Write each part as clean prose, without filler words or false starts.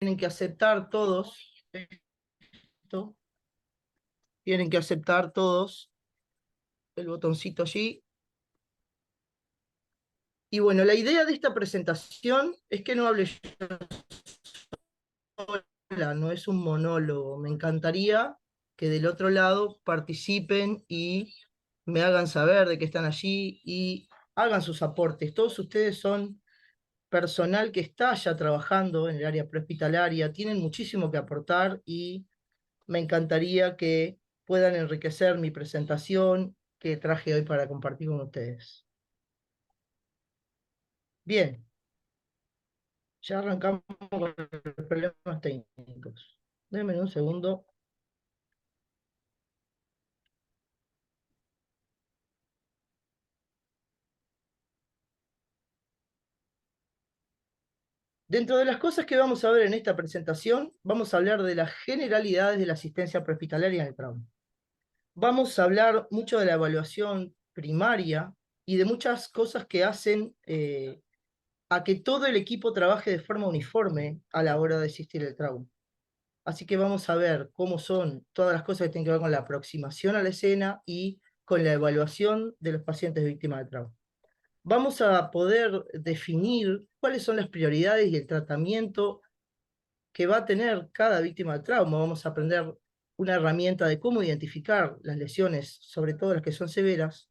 tienen que aceptar todos esto, tienen que aceptar todos el botoncito allí. Y bueno, la idea de esta presentación es que no hable yo sola, no es un monólogo. Me encantaría que del otro lado participen y me hagan saber de que están allí y hagan sus aportes. Todos ustedes son personal que está ya trabajando en el área prehospitalaria, tienen muchísimo que aportar y me encantaría que puedan enriquecer mi presentación que traje hoy para compartir con ustedes. Bien, ya arrancamos con los problemas técnicos. Denme un segundo. Dentro de las cosas que vamos a ver en esta presentación, vamos a hablar de las generalidades de la asistencia prehospitalaria en el trauma. Vamos a hablar mucho de la evaluación primaria y de muchas cosas que hacen a que todo el equipo trabaje de forma uniforme a la hora de asistir al trauma. Así que vamos a ver cómo son todas las cosas que tienen que ver con la aproximación a la escena y con la evaluación de los pacientes víctimas de trauma. Vamos a poder definir cuáles son las prioridades y el tratamiento que va a tener cada víctima de trauma. Vamos a aprender una herramienta de cómo identificar las lesiones, sobre todo las que son severas,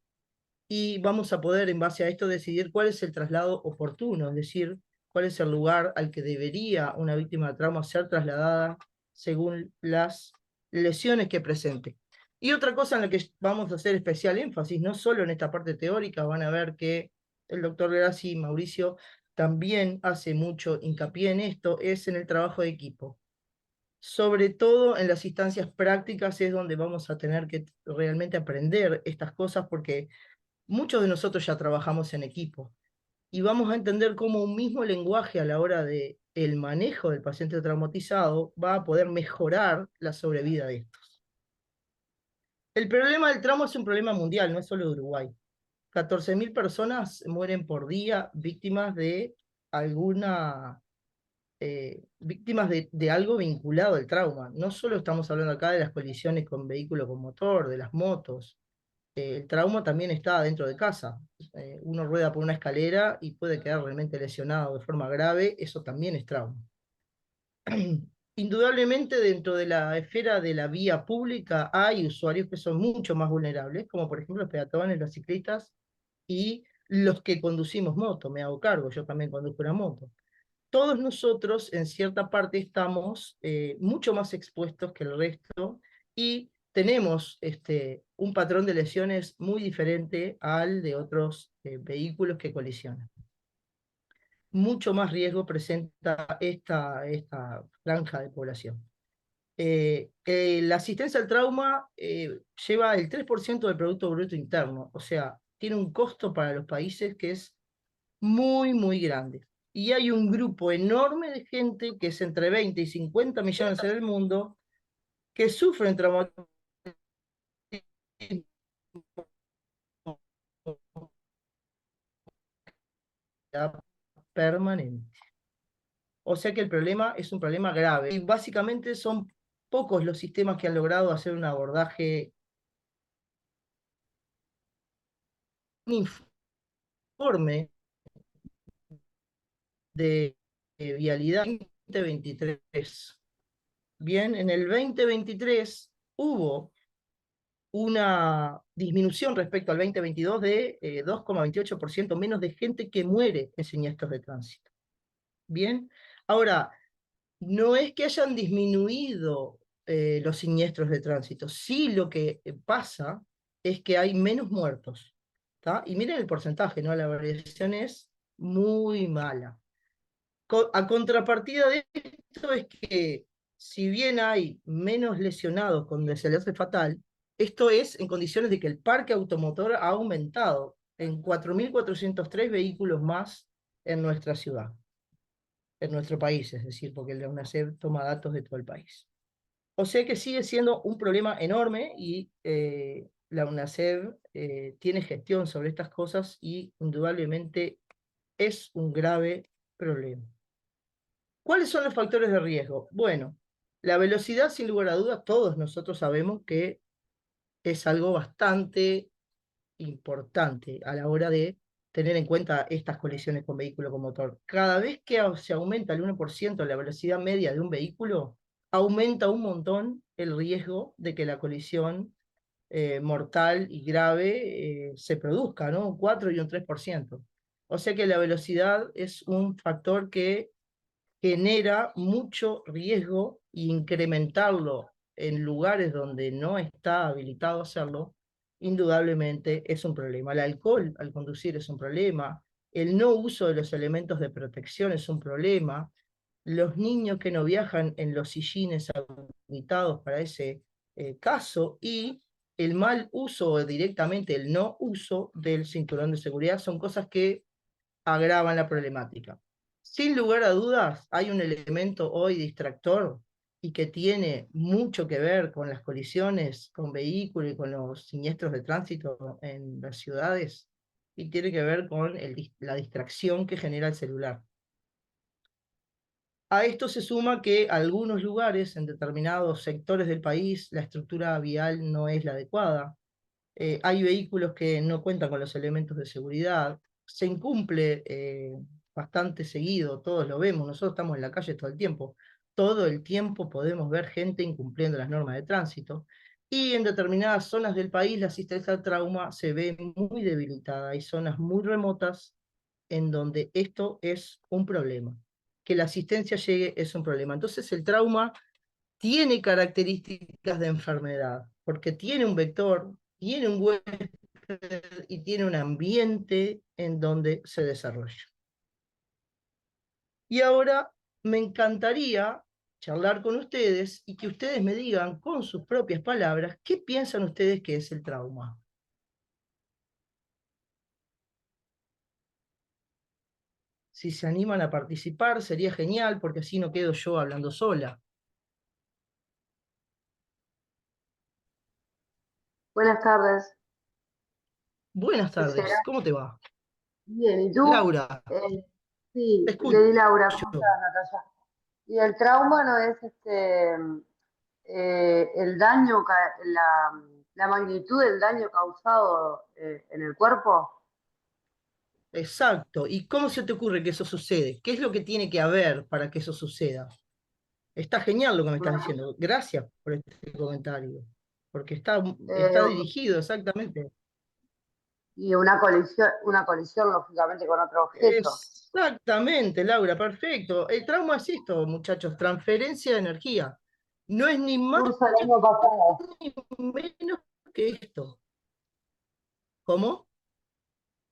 y vamos a poder en base a esto decidir cuál es el traslado oportuno, es decir, cuál es el lugar al que debería una víctima de trauma ser trasladada según las lesiones que presente. Y otra cosa en la que vamos a hacer especial énfasis, no solo en esta parte teórica, van a ver que el doctor Grassi y Mauricio también hace mucho hincapié en esto, es en el trabajo de equipo. Sobre todo en las instancias prácticas es donde vamos a tener que realmente aprender estas cosas porque muchos de nosotros ya trabajamos en equipo y vamos a entender cómo un mismo lenguaje a la hora de el manejo del paciente traumatizado va a poder mejorar la sobrevida de estos. El problema del trauma es un problema mundial, no es solo de Uruguay. 14.000 personas mueren por día víctimas de alguna víctimas de algo vinculado al trauma. No solo estamos hablando acá de las colisiones con vehículos con motor, de las motos, el trauma también está dentro de casa. Uno rueda por una escalera y puede quedar realmente lesionado de forma grave, eso también es trauma. Indudablemente dentro de la esfera de la vía pública hay usuarios que son mucho más vulnerables, como por ejemplo los peatones, los ciclistas y los que conducimos moto. Me hago cargo, yo también conduzco una moto. Todos nosotros en cierta parte estamos mucho más expuestos que el resto y tenemos un patrón de lesiones muy diferente al de otros vehículos que colisionan. Mucho más riesgo presenta esta franja de población. La asistencia al trauma lleva el 3% del Producto Bruto Interno, o sea, tiene un costo para los países que es muy, muy grande. Y hay un grupo enorme de gente, que es entre 20 y 50 millones en el mundo, que sufren traumatismo permanente. O sea que el problema es un problema grave. Y básicamente son pocos los sistemas que han logrado hacer un abordaje, un informe de vialidad 2023. Bien, en el 2023 hubo una disminución respecto al 2022 de 2,28% menos de gente que muere en siniestros de tránsito. Bien, ahora, no es que hayan disminuido los siniestros de tránsito, sí lo que pasa es que hay menos muertos. ¿Tá? Y miren el porcentaje, ¿no? La variación es muy mala. A contrapartida de esto es que si bien hay menos lesionados con desenlace fatal, esto es en condiciones de que el parque automotor ha aumentado en 4.403 vehículos más en nuestra ciudad, en nuestro país, es decir, porque la UNACEF toma datos de todo el país. O sea que sigue siendo un problema enorme y la UNACEF tiene gestión sobre estas cosas y indudablemente es un grave problema. ¿Cuáles son los factores de riesgo? Bueno, la velocidad, sin lugar a dudas, todos nosotros sabemos que es algo bastante importante a la hora de tener en cuenta estas colisiones con vehículo con motor. Cada vez que se aumenta el 1% la velocidad media de un vehículo, aumenta un montón el riesgo de que la colisión mortal y grave se produzca, ¿no? Un 4 y un 3%. O sea que la velocidad es un factor que genera mucho riesgo e incrementarlo en lugares donde no está habilitado hacerlo, indudablemente es un problema. El alcohol al conducir es un problema, el no uso de los elementos de protección es un problema, los niños que no viajan en los sillines habilitados para ese caso y el mal uso o directamente el no uso del cinturón de seguridad son cosas que agravan la problemática. Sin lugar a dudas, hay un elemento hoy distractor y que tiene mucho que ver con las colisiones con vehículos y con los siniestros de tránsito en las ciudades, y tiene que ver con la distracción que genera el celular. A esto se suma que algunos lugares, en determinados sectores del país, la estructura vial no es la adecuada. Hay vehículos que no cuentan con los elementos de seguridad, se incumple bastante seguido, todos lo vemos, nosotros estamos en la calle todo el tiempo podemos ver gente incumpliendo las normas de tránsito, y en determinadas zonas del país la asistencia al trauma se ve muy debilitada, hay zonas muy remotas en donde esto es un problema, que la asistencia llegue es un problema. Entonces el trauma tiene características de enfermedad, porque tiene un vector, tiene un huésped y tiene un ambiente en donde se desarrolla. Y ahora me encantaría charlar con ustedes y que ustedes me digan con sus propias palabras qué piensan ustedes que es el trauma. Si se animan a participar sería genial porque así no quedo yo hablando sola. Buenas tardes. Buenas ¿Qué tardes, será? ¿cómo te va? Bien, ¿y tú? Laura, te Sí, escucho. Lady Laura, ¿cómo estás, Natalia? Y el trauma no es el daño, la magnitud del daño causado en el cuerpo. Exacto. ¿Y cómo se te ocurre que eso sucede? ¿Qué es lo que tiene que haber para que eso suceda? Está genial lo que me estás Una- diciendo. Gracias por este comentario. Porque eh, está dirigido exactamente. y una colisión, lógicamente, con otro objeto. Exactamente, Laura, perfecto. El trauma es esto, muchachos, transferencia de energía. No es ni más Curso el año pasado. ni menos que esto. ¿Cómo?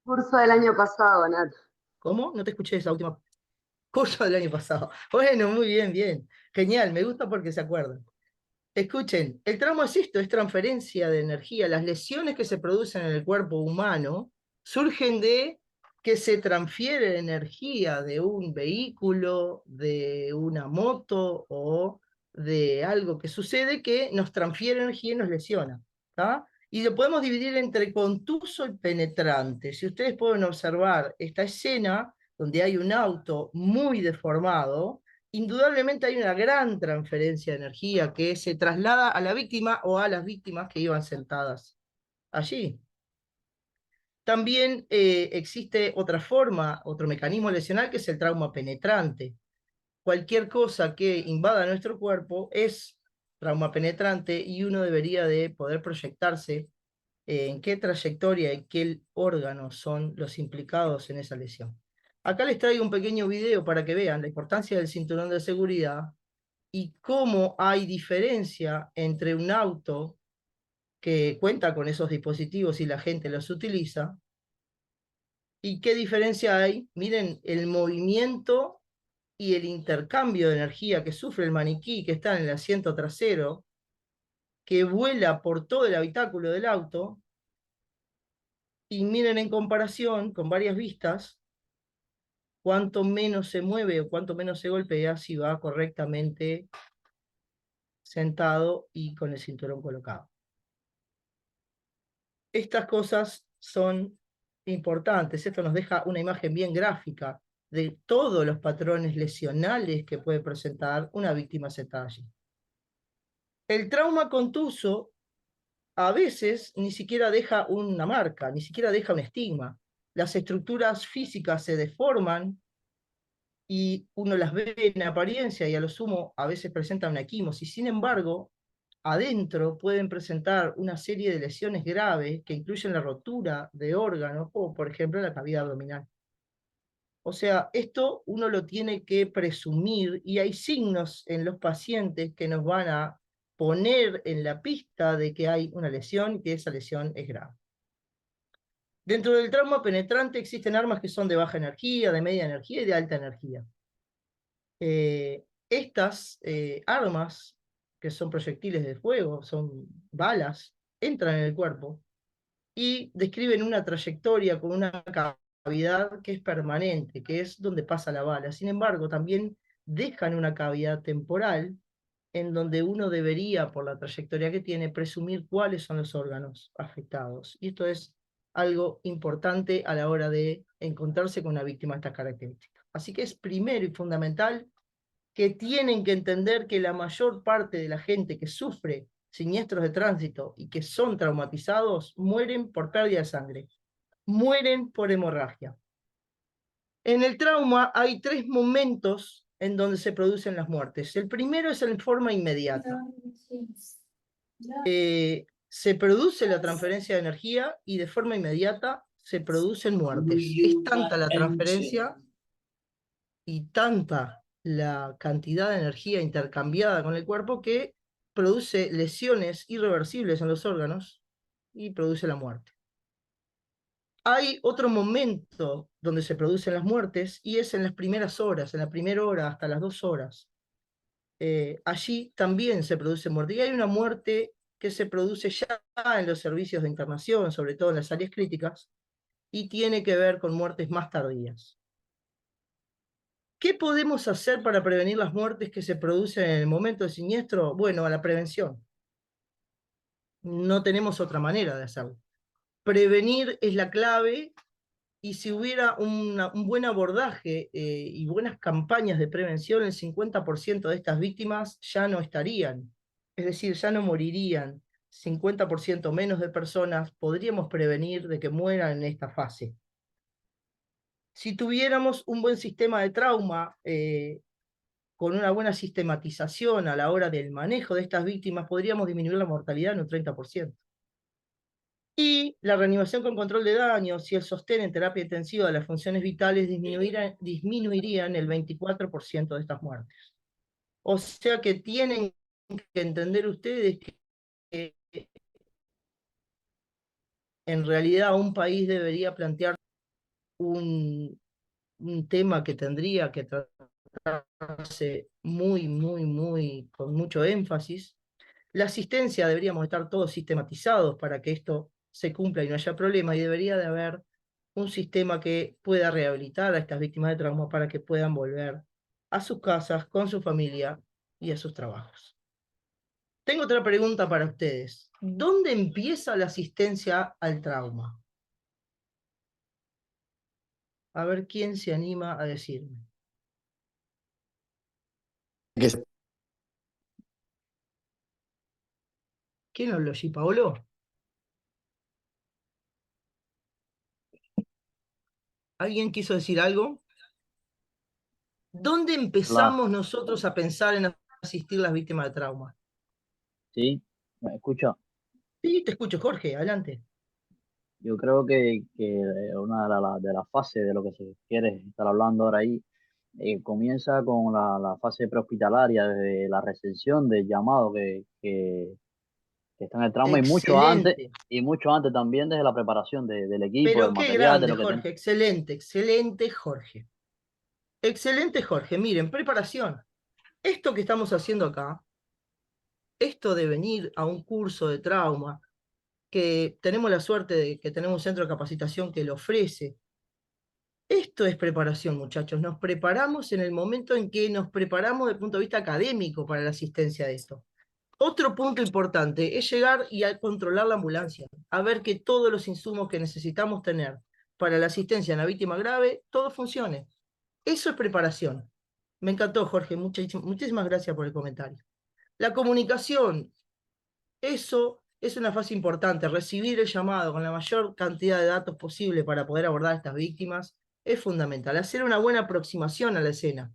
Curso del año pasado, Nat. ¿Cómo? No te escuché esa última curso del año pasado. Bueno, muy bien, bien. Genial, me gusta porque se acuerdan. Escuchen, el trauma es esto, es transferencia de energía. Las lesiones que se producen en el cuerpo humano surgen de que se transfiere energía de un vehículo, de una moto o de algo que sucede que nos transfiere energía y nos lesiona. ¿Tá? Y lo podemos dividir entre contuso y penetrante. Si ustedes pueden observar esta escena donde hay un auto muy deformado, indudablemente hay una gran transferencia de energía que se traslada a la víctima o a las víctimas que iban sentadas allí. También existe otra forma, otro mecanismo lesional que es el trauma penetrante. Cualquier cosa que invada nuestro cuerpo es trauma penetrante y uno debería de poder proyectarse en qué trayectoria y qué órganos son los implicados en esa lesión. Acá les traigo un pequeño video para que vean la importancia del cinturón de seguridad y cómo hay diferencia entre un auto que cuenta con esos dispositivos y la gente los utiliza, y qué diferencia hay. Miren el movimiento y el intercambio de energía que sufre el maniquí que está en el asiento trasero, que vuela por todo el habitáculo del auto, y miren en comparación con varias vistas cuánto menos se mueve o cuánto menos se golpea si va correctamente sentado y con el cinturón colocado. Estas cosas son importantes, esto nos deja una imagen bien gráfica de todos los patrones lesionales que puede presentar una víctima sentada allí. El trauma contuso a veces ni siquiera deja una marca, ni siquiera deja un estigma. Las estructuras físicas se deforman y uno las ve en apariencia y a lo sumo a veces presentan una equimosis. Sin embargo, adentro pueden presentar una serie de lesiones graves que incluyen la rotura de órganos, como por ejemplo la cavidad abdominal. O sea, esto uno lo tiene que presumir y hay signos en los pacientes que nos van a poner en la pista de que hay una lesión y que esa lesión es grave. Dentro del trauma penetrante existen armas que son de baja energía, de media energía y de alta energía. Estas armas, que son proyectiles de fuego, son balas, entran en el cuerpo y describen una trayectoria con una cavidad que es permanente, que es donde pasa la bala. Sin embargo, también dejan una cavidad temporal en donde uno debería, por la trayectoria que tiene, presumir cuáles son los órganos afectados. Y esto es algo importante a la hora de encontrarse con una víctima de estas características. Así que es primero y fundamental que tienen que entender que la mayor parte de la gente que sufre siniestros de tránsito y que son traumatizados mueren por pérdida de sangre, mueren por hemorragia. En el trauma hay 3 momentos en donde se producen las muertes. El primero es en forma inmediata. Se produce la transferencia de energía y de forma inmediata se producen muertes. Es tanta la transferencia y tanta la cantidad de energía intercambiada con el cuerpo que produce lesiones irreversibles en los órganos y produce la muerte. Hay otro momento donde se producen las muertes y es en las primeras horas, en la primera hora hasta las 2 horas. Allí también se produce muerte. Y hay una muerte que se produce ya en los servicios de internación, sobre todo en las áreas críticas, y tiene que ver con muertes más tardías. ¿Qué podemos hacer para prevenir las muertes que se producen en el momento del siniestro? Bueno, a la prevención. No tenemos otra manera de hacerlo. Prevenir es la clave y si hubiera un buen abordaje y buenas campañas de prevención, el 50% de estas víctimas ya no estarían. Es decir, ya no morirían. 50% menos de personas podríamos prevenir de que mueran en esta fase. Si tuviéramos un buen sistema de trauma, con una buena sistematización a la hora del manejo de estas víctimas, podríamos disminuir la mortalidad en un 30%. Y la reanimación con control de daños y el sostén en terapia intensiva de las funciones vitales disminuirían el 24% de estas muertes. O sea que tienen que entender ustedes que en realidad un país debería plantear un tema que tendría que tratarse con mucho énfasis. La asistencia deberíamos estar todos sistematizados para que esto se cumpla y no haya problema, y debería de haber un sistema que pueda rehabilitar a estas víctimas de trauma para que puedan volver a sus casas, con su familia y a sus trabajos. Tengo otra pregunta para ustedes. ¿Dónde empieza la asistencia al trauma? A ver quién se anima a decirme. ¿Quién habló allí, Paolo? ¿Alguien quiso decir algo? ¿Dónde La, empezamos nosotros a pensar en asistir a las víctimas de trauma? sí, me escucha. Sí, te escucho, Jorge, adelante. Yo creo que una de las fases de lo que se quiere estar hablando ahora ahí comienza con la fase prehospitalaria, desde la recepción del llamado que está en el trauma Excelente. y mucho antes también desde la preparación del equipo, del Pero qué material, de grande, lo que tenemos. Jorge. Excelente, excelente, Jorge. Excelente, Jorge. Miren, preparación. Esto que estamos haciendo acá, esto de venir a un curso de trauma, que tenemos la suerte de que tenemos un centro de capacitación que lo ofrece. Esto es preparación, muchachos. Nos preparamos en el momento en que nos preparamos desde el punto de vista académico para la asistencia de esto. Otro punto importante es llegar y a controlar la ambulancia, a ver que todos los insumos que necesitamos tener para la asistencia a la víctima grave, todo funcione. Eso es preparación. Me encantó, Jorge, muchísimas gracias por el comentario. La comunicación, eso es una fase importante. Recibir el llamado con la mayor cantidad de datos posible para poder abordar a estas víctimas es fundamental. Hacer una buena aproximación a la escena.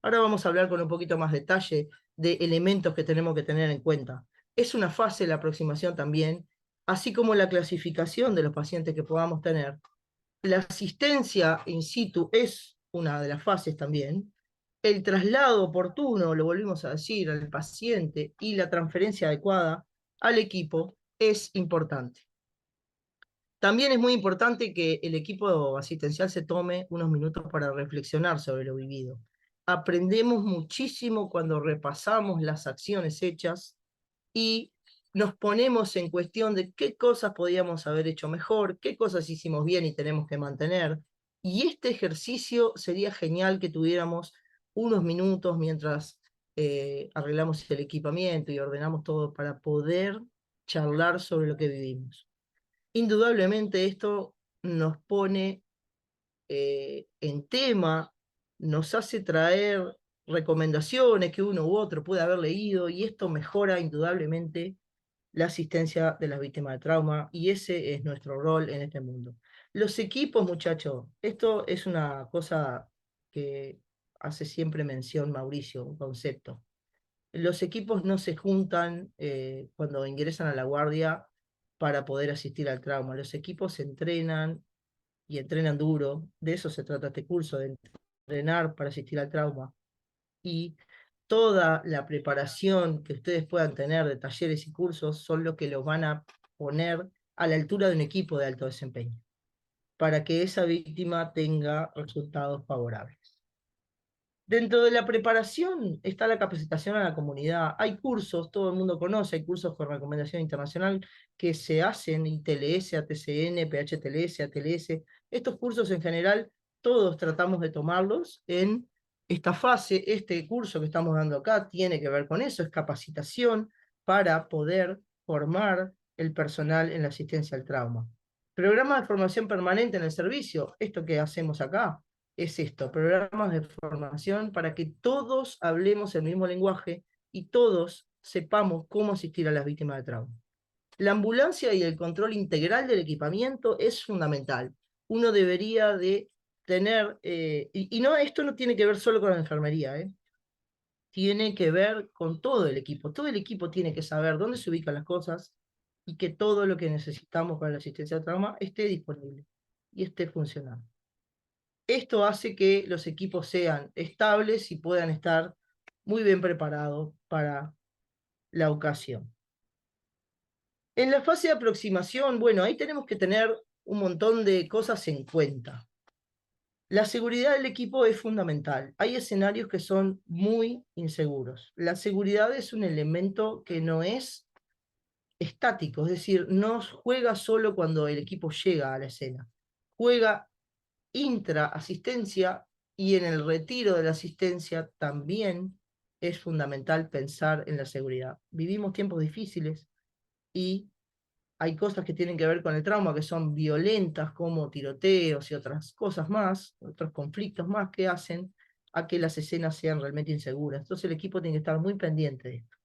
Ahora vamos a hablar con un poquito más detalle de elementos que tenemos que tener en cuenta. Es una fase la aproximación también, así como la clasificación de los pacientes que podamos tener. La asistencia in situ es una de las fases también. El traslado oportuno, lo volvimos a decir, al paciente y la transferencia adecuada al equipo es importante. También es muy importante que el equipo asistencial se tome unos minutos para reflexionar sobre lo vivido. Aprendemos muchísimo cuando repasamos las acciones hechas y nos ponemos en cuestión de qué cosas podíamos haber hecho mejor, qué cosas hicimos bien y tenemos que mantener. Y este ejercicio sería genial que tuviéramos unos minutos mientras arreglamos el equipamiento y ordenamos todo para poder charlar sobre lo que vivimos. Indudablemente esto nos pone en tema, nos hace traer recomendaciones que uno u otro puede haber leído y esto mejora indudablemente la asistencia de las víctimas de trauma y ese es nuestro rol en este mundo. Los equipos, muchachos, esto es una cosa que hace siempre mención Mauricio, un concepto. Los equipos no se juntan cuando ingresan a la guardia para poder asistir al trauma. Los equipos se entrenan y entrenan duro. De eso se trata este curso, de entrenar para asistir al trauma. Y toda la preparación que ustedes puedan tener de talleres y cursos son lo que los van a poner a la altura de un equipo de alto desempeño, para que esa víctima tenga resultados favorables. Dentro de la preparación está la capacitación a la comunidad. Hay cursos, todo el mundo conoce, hay cursos con recomendación internacional que se hacen, ITLS, ATCN, PHTLS, ATLS. Estos cursos en general, todos tratamos de tomarlos en esta fase. Este curso que estamos dando acá tiene que ver con eso, es capacitación para poder formar el personal en la asistencia al trauma. Programa de formación permanente en el servicio, esto que hacemos acá, es esto, programas de formación para que todos hablemos el mismo lenguaje y todos sepamos cómo asistir a las víctimas de trauma. La ambulancia y el control integral del equipamiento es fundamental. Uno debería de tener, y no, esto no tiene que ver solo con la enfermería, tiene que ver con todo el equipo. Todo el equipo tiene que saber dónde se ubican las cosas y que todo lo que necesitamos para la asistencia al trauma esté disponible y esté funcionando. Esto hace que los equipos sean estables y puedan estar muy bien preparados para la ocasión. En la fase de aproximación, bueno, ahí tenemos que tener un montón de cosas en cuenta. La seguridad del equipo es fundamental. Hay escenarios que son muy inseguros. La seguridad es un elemento que no es estático, es decir, no juega solo cuando el equipo llega a la escena. Juega intra-asistencia y en el retiro de la asistencia también es fundamental pensar en la seguridad. Vivimos tiempos difíciles y hay cosas que tienen que ver con el trauma que son violentas como tiroteos y otras cosas más, otros conflictos más que hacen a que las escenas sean realmente inseguras. Entonces el equipo tiene que estar muy pendiente de esto.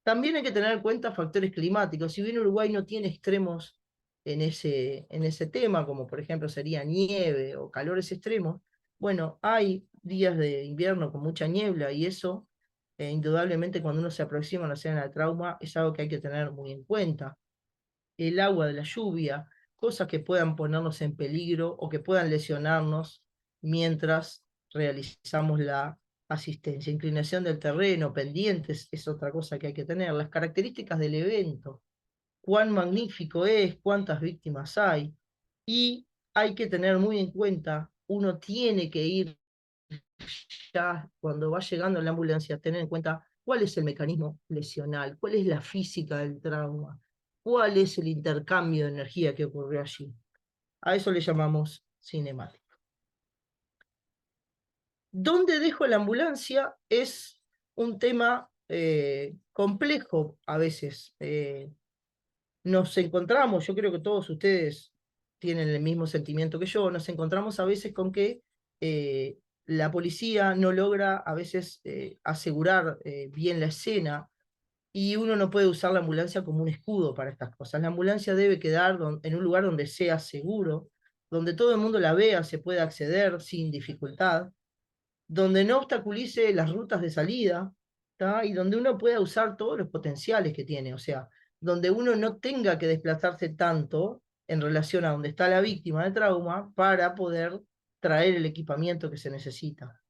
También hay que tener en cuenta factores climáticos. Si bien Uruguay no tiene extremos en ese tema, como por ejemplo sería nieve o calores extremos, bueno, hay días de invierno con mucha niebla y eso, indudablemente cuando uno se aproxima a la escena del trauma, es algo que hay que tener muy en cuenta. El agua de la lluvia, cosas que puedan ponernos en peligro o que puedan lesionarnos mientras realizamos la asistencia. Inclinación del terreno, pendientes, es otra cosa que hay que tener. Las características del evento, cuán magnífico es, cuántas víctimas hay. Y hay que tener muy en cuenta, uno tiene que ir ya cuando va llegando a la ambulancia, tener en cuenta cuál es el mecanismo lesional, cuál es la física del trauma, cuál es el intercambio de energía que ocurrió allí. A eso le llamamos cinemática. ¿Dónde dejo la ambulancia? Es un tema complejo a veces. Nos encontramos, yo creo que todos ustedes tienen el mismo sentimiento que yo, nos encontramos a veces con que la policía no logra a veces asegurar bien la escena, y uno no puede usar la ambulancia como un escudo para estas cosas. La ambulancia debe quedar en un lugar donde sea seguro, donde todo el mundo la vea, se pueda acceder sin dificultad, donde no obstaculice las rutas de salida, ¿tá? Y donde uno pueda usar todos los potenciales que tiene, o sea, donde uno no tenga que desplazarse tanto en relación a donde está la víctima de trauma para poder traer el equipamiento que se necesita.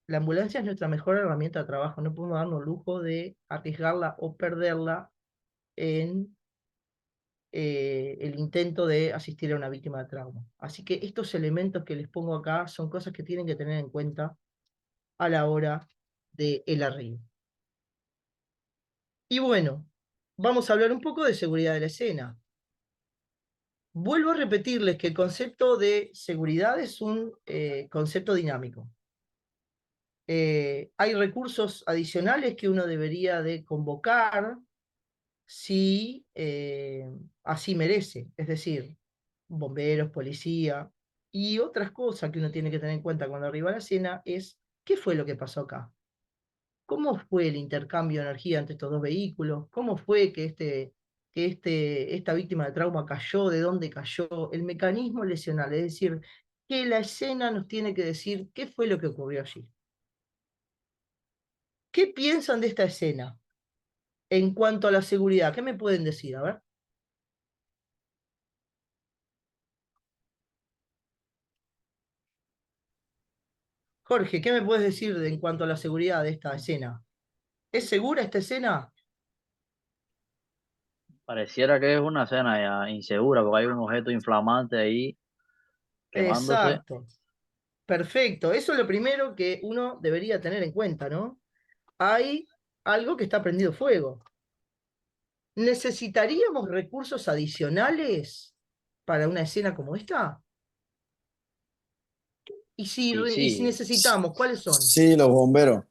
La ambulancia es nuestra mejor herramienta de trabajo, no podemos darnos el lujo de arriesgarla o perderla en el intento de asistir a una víctima de trauma. Así que estos elementos que les pongo acá son cosas que tienen que tener en cuenta a la hora del arribo. Y bueno, vamos a hablar un poco de seguridad de la escena. Vuelvo a repetirles que el concepto de seguridad es un concepto dinámico. Hay recursos adicionales que uno debería de convocar si así merece, es decir, bomberos, policía, y otras cosas que uno tiene que tener en cuenta cuando arriba a la escena es ¿qué fue lo que pasó acá? ¿Cómo fue el intercambio de energía entre estos dos vehículos? ¿Cómo fue que esta víctima de trauma cayó? ¿De dónde cayó? El mecanismo lesional, es decir, que la escena nos tiene que decir qué fue lo que ocurrió allí. ¿Qué piensan de esta escena en cuanto a la seguridad? ¿Qué me pueden decir? A ver. Jorge, ¿qué me puedes decir en cuanto a la seguridad de esta escena? ¿Es segura esta escena? Pareciera que es una escena ya insegura porque hay un objeto inflamante ahí quemándose. Exacto. Perfecto. Eso es lo primero que uno debería tener en cuenta, ¿no? Hay algo que está prendido fuego. ¿Necesitaríamos recursos adicionales para una escena como esta? Y Y si sí, necesitamos, ¿cuáles son? Sí, los bomberos.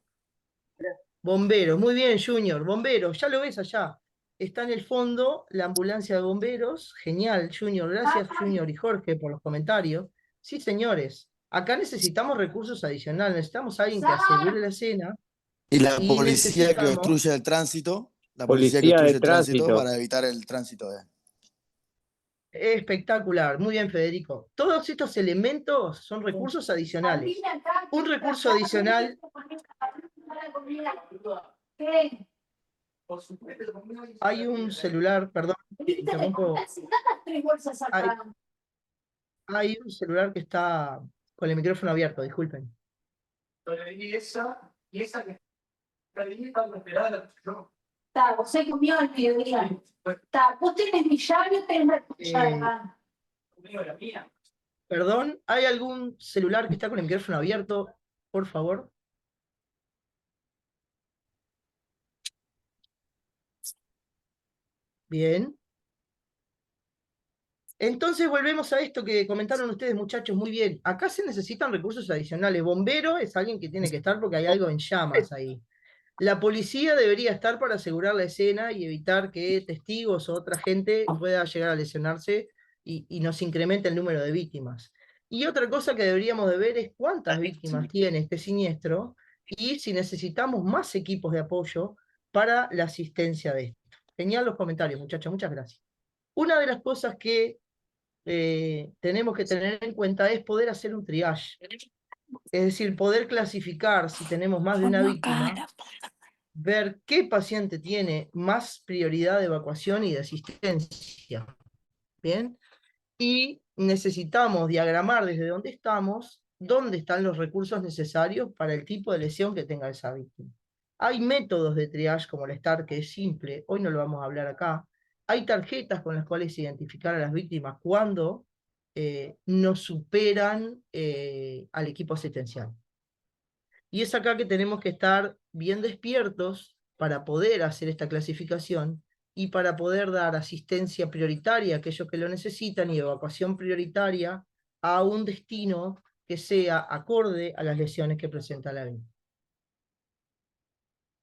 Bomberos. Muy bien, Junior. Bomberos. Ya lo ves allá. Está en el fondo la ambulancia de bomberos. Genial, Junior. Gracias, Junior y Jorge, por los comentarios. Sí, señores. Acá necesitamos recursos adicionales. Necesitamos a alguien que asegure la escena Y la y policía que necesitamos... obstruye el tránsito, la policía que Policía de obstruye el tránsito tránsito. para evitar el tránsito de... Espectacular, muy bien, Federico. Todos estos elementos son recursos adicionales. Un recurso adicional. Hay un celular, perdón, interrumpo. Hay un celular que está con el micrófono abierto, disculpen. Você comió al mediodía. Vos tenés mi llave, tenés la Perdón, ¿hay algún celular que está con el micrófono abierto? Por favor. Bien. Entonces volvemos a esto que comentaron ustedes, muchachos, muy bien. Acá se necesitan recursos adicionales. Bombero es alguien que tiene que estar porque hay algo en llamas ahí. La policía debería estar para asegurar la escena y evitar que testigos o otra gente pueda llegar a lesionarse y nos incremente el número de víctimas. Y otra cosa que deberíamos de ver es cuántas víctimas tiene este siniestro y si necesitamos más equipos de apoyo para la asistencia de esto. Genial los comentarios, muchachos, muchas gracias. Una de las cosas que tenemos que tener en cuenta es poder hacer un triage. Es decir, poder clasificar si tenemos más de una víctima, ver qué paciente tiene más prioridad de evacuación y de asistencia. ¿Bien? Y necesitamos diagramar desde dónde estamos, dónde están los recursos necesarios para el tipo de lesión que tenga esa víctima. Hay métodos de triage como el STAR, que es simple, hoy no lo vamos a hablar acá. Hay tarjetas con las cuales identificar a las víctimas cuando no superan al equipo asistencial. Y es acá que tenemos que estar bien despiertos para poder hacer esta clasificación y para poder dar asistencia prioritaria a aquellos que lo necesitan y evacuación prioritaria a un destino que sea acorde a las lesiones que presenta la víctima.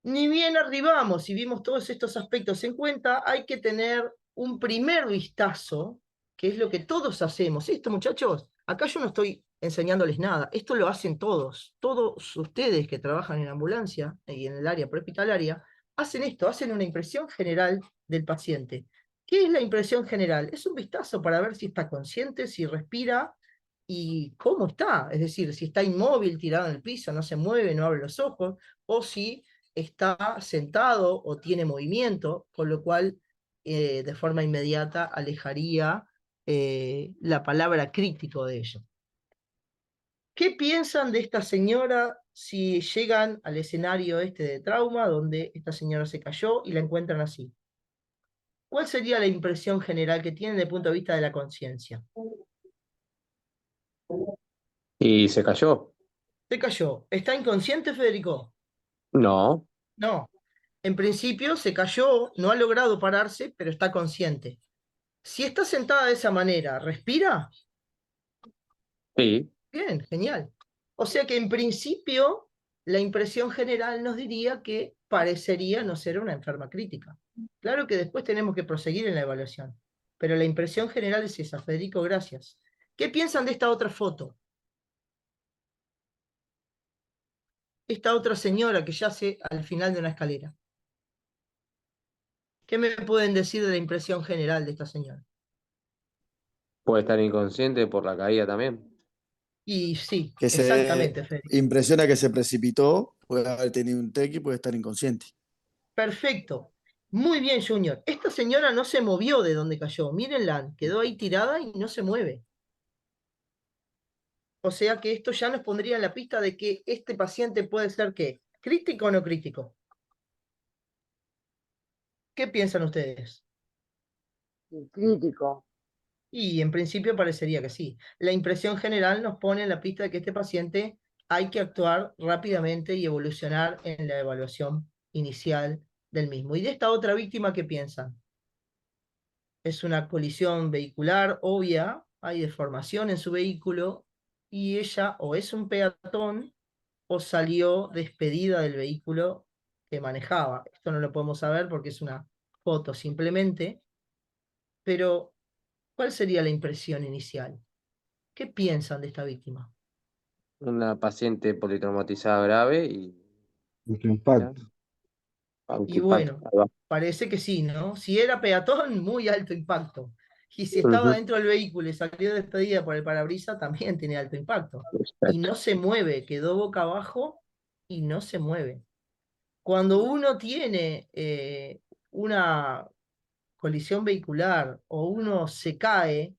Ni bien arribamos y vimos todos estos aspectos en cuenta, hay que tener un primer vistazo, que es lo que todos hacemos. Esto, muchachos, acá yo no estoy enseñándoles nada. Esto lo hacen todos. Todos ustedes que trabajan en ambulancia y en el área prehospitalaria, hacen esto, hacen una impresión general del paciente. ¿Qué es la impresión general? Es un vistazo para ver si está consciente, si respira y cómo está. Es decir, si está inmóvil, tirado en el piso, no se mueve, no abre los ojos, o si está sentado o tiene movimiento, con lo cual de forma inmediata alejaría la palabra crítico de ello. ¿Qué piensan de esta señora si llegan al escenario este de trauma, donde esta señora se cayó y la encuentran así? ¿Cuál sería la impresión general que tienen desde el punto de vista de la conciencia? Y se cayó. Se cayó. ¿Está inconsciente, Federico? No, No. En principio se cayó, no ha logrado pararse, pero está consciente. Si está sentada de esa manera, ¿respira? sí. Bien, genial. O sea que en principio la impresión general nos diría que parecería no ser una enferma crítica. Claro que después tenemos que proseguir en la evaluación, pero la impresión general es esa. Federico, gracias. ¿Qué piensan de esta otra foto? Esta otra señora que yace al final de una escalera. ¿Qué me pueden decir de la impresión general de esta señora? Puede estar inconsciente por la caída también. Y sí, Que exactamente, se Federico. impresiona que se precipitó, puede haber tenido un TEC y puede estar inconsciente. Perfecto. Muy bien, Junior. Esta señora no se movió de donde cayó. Mírenla, quedó ahí tirada y no se mueve. O sea que esto ya nos pondría en la pista de que este paciente puede ser, ¿qué? ¿Crítico o no crítico? ¿Qué piensan ustedes? Crítico. Y en principio parecería que sí. La impresión general nos pone en la pista de que este paciente hay que actuar rápidamente y evolucionar en la evaluación inicial del mismo. ¿Y de esta otra víctima qué piensan? Es una colisión vehicular obvia, hay deformación en su vehículo y ella o es un peatón o salió despedida del vehículo que manejaba. Esto no lo podemos saber porque es una foto simplemente, pero ¿cuál sería la impresión inicial? ¿Qué piensan de esta víctima? Una paciente politraumatizada grave y Mucho impacto. Y autoimpacto. bueno, Ahí va. parece que sí, ¿no? Si era peatón, muy alto impacto. Y si estaba Ujú. dentro del vehículo y salió despedida por el parabrisas, también tiene alto impacto. Y Exacto. no se mueve, quedó boca abajo y no se mueve. Cuando uno tiene una colisión vehicular o uno se cae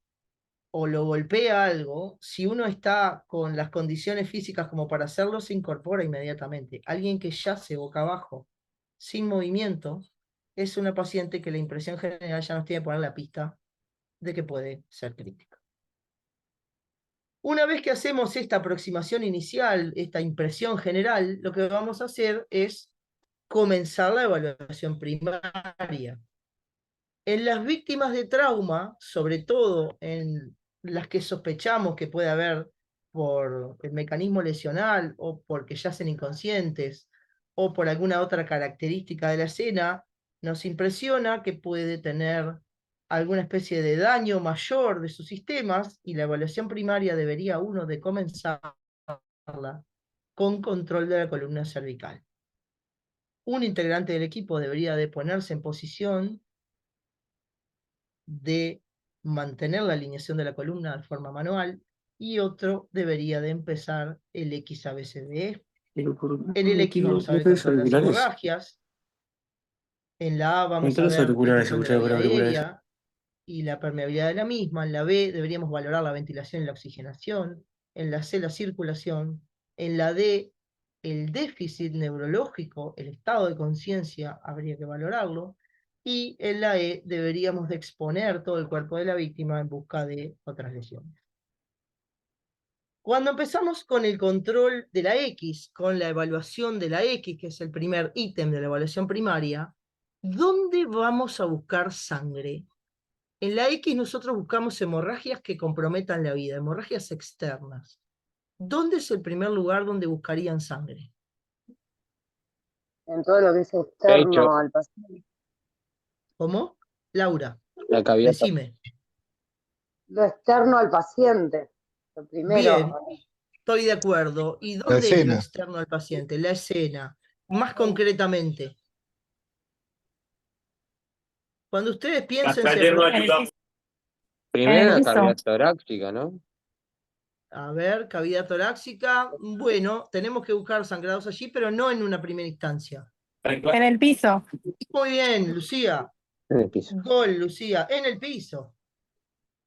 o lo golpea algo, si uno está con las condiciones físicas como para hacerlo, se incorpora inmediatamente. Alguien que yace boca abajo, sin movimiento, es una paciente que la impresión general ya nos tiene que poner la pista de que puede ser crítica. Una vez que hacemos esta aproximación inicial, esta impresión general, lo que vamos a hacer es comenzar la evaluación primaria. En las víctimas de trauma, sobre todo en las que sospechamos que puede haber por el mecanismo lesional o porque yacen inconscientes o por alguna otra característica de la escena, nos impresiona que puede tener alguna especie de daño mayor de sus sistemas y la evaluación primaria debería uno de comenzarla con control de la columna cervical. Un integrante del equipo debería de ponerse en posición de mantener la alineación de la columna de forma manual y otro debería de empezar el XABCDE. En el X vamos a ver el control de las hemorragias, en la A vamos a ver el control de la vía aérea y la permeabilidad de la misma, en la B deberíamos valorar la ventilación y la oxigenación, en la C la circulación, en la D el déficit neurológico, el estado de conciencia habría que valorarlo, y en la E deberíamos de exponer todo el cuerpo de la víctima en busca de otras lesiones. Cuando empezamos con el control de la X, con la evaluación de la X, que es el primer ítem de la evaluación primaria, ¿dónde vamos a buscar sangre? En la X nosotros buscamos hemorragias que comprometan la vida, hemorragias externas. ¿Dónde es el primer lugar donde buscarían sangre? En todo lo que es Pecho, externo al paciente. ¿Cómo? Laura, la cavidad. decime. Lo externo al paciente. Lo primero, Bien, estoy de acuerdo. ¿Y La dónde es lo escena. externo al paciente? La escena. Más concretamente, cuando ustedes piensen, Primero la piso. cavidad torácica, ¿no? a ver, cavidad torácica, bueno, tenemos que buscar sangrados allí, pero no en una primera instancia. En el piso. Muy bien, Lucía. En el piso. Gol, Lucía, en el piso.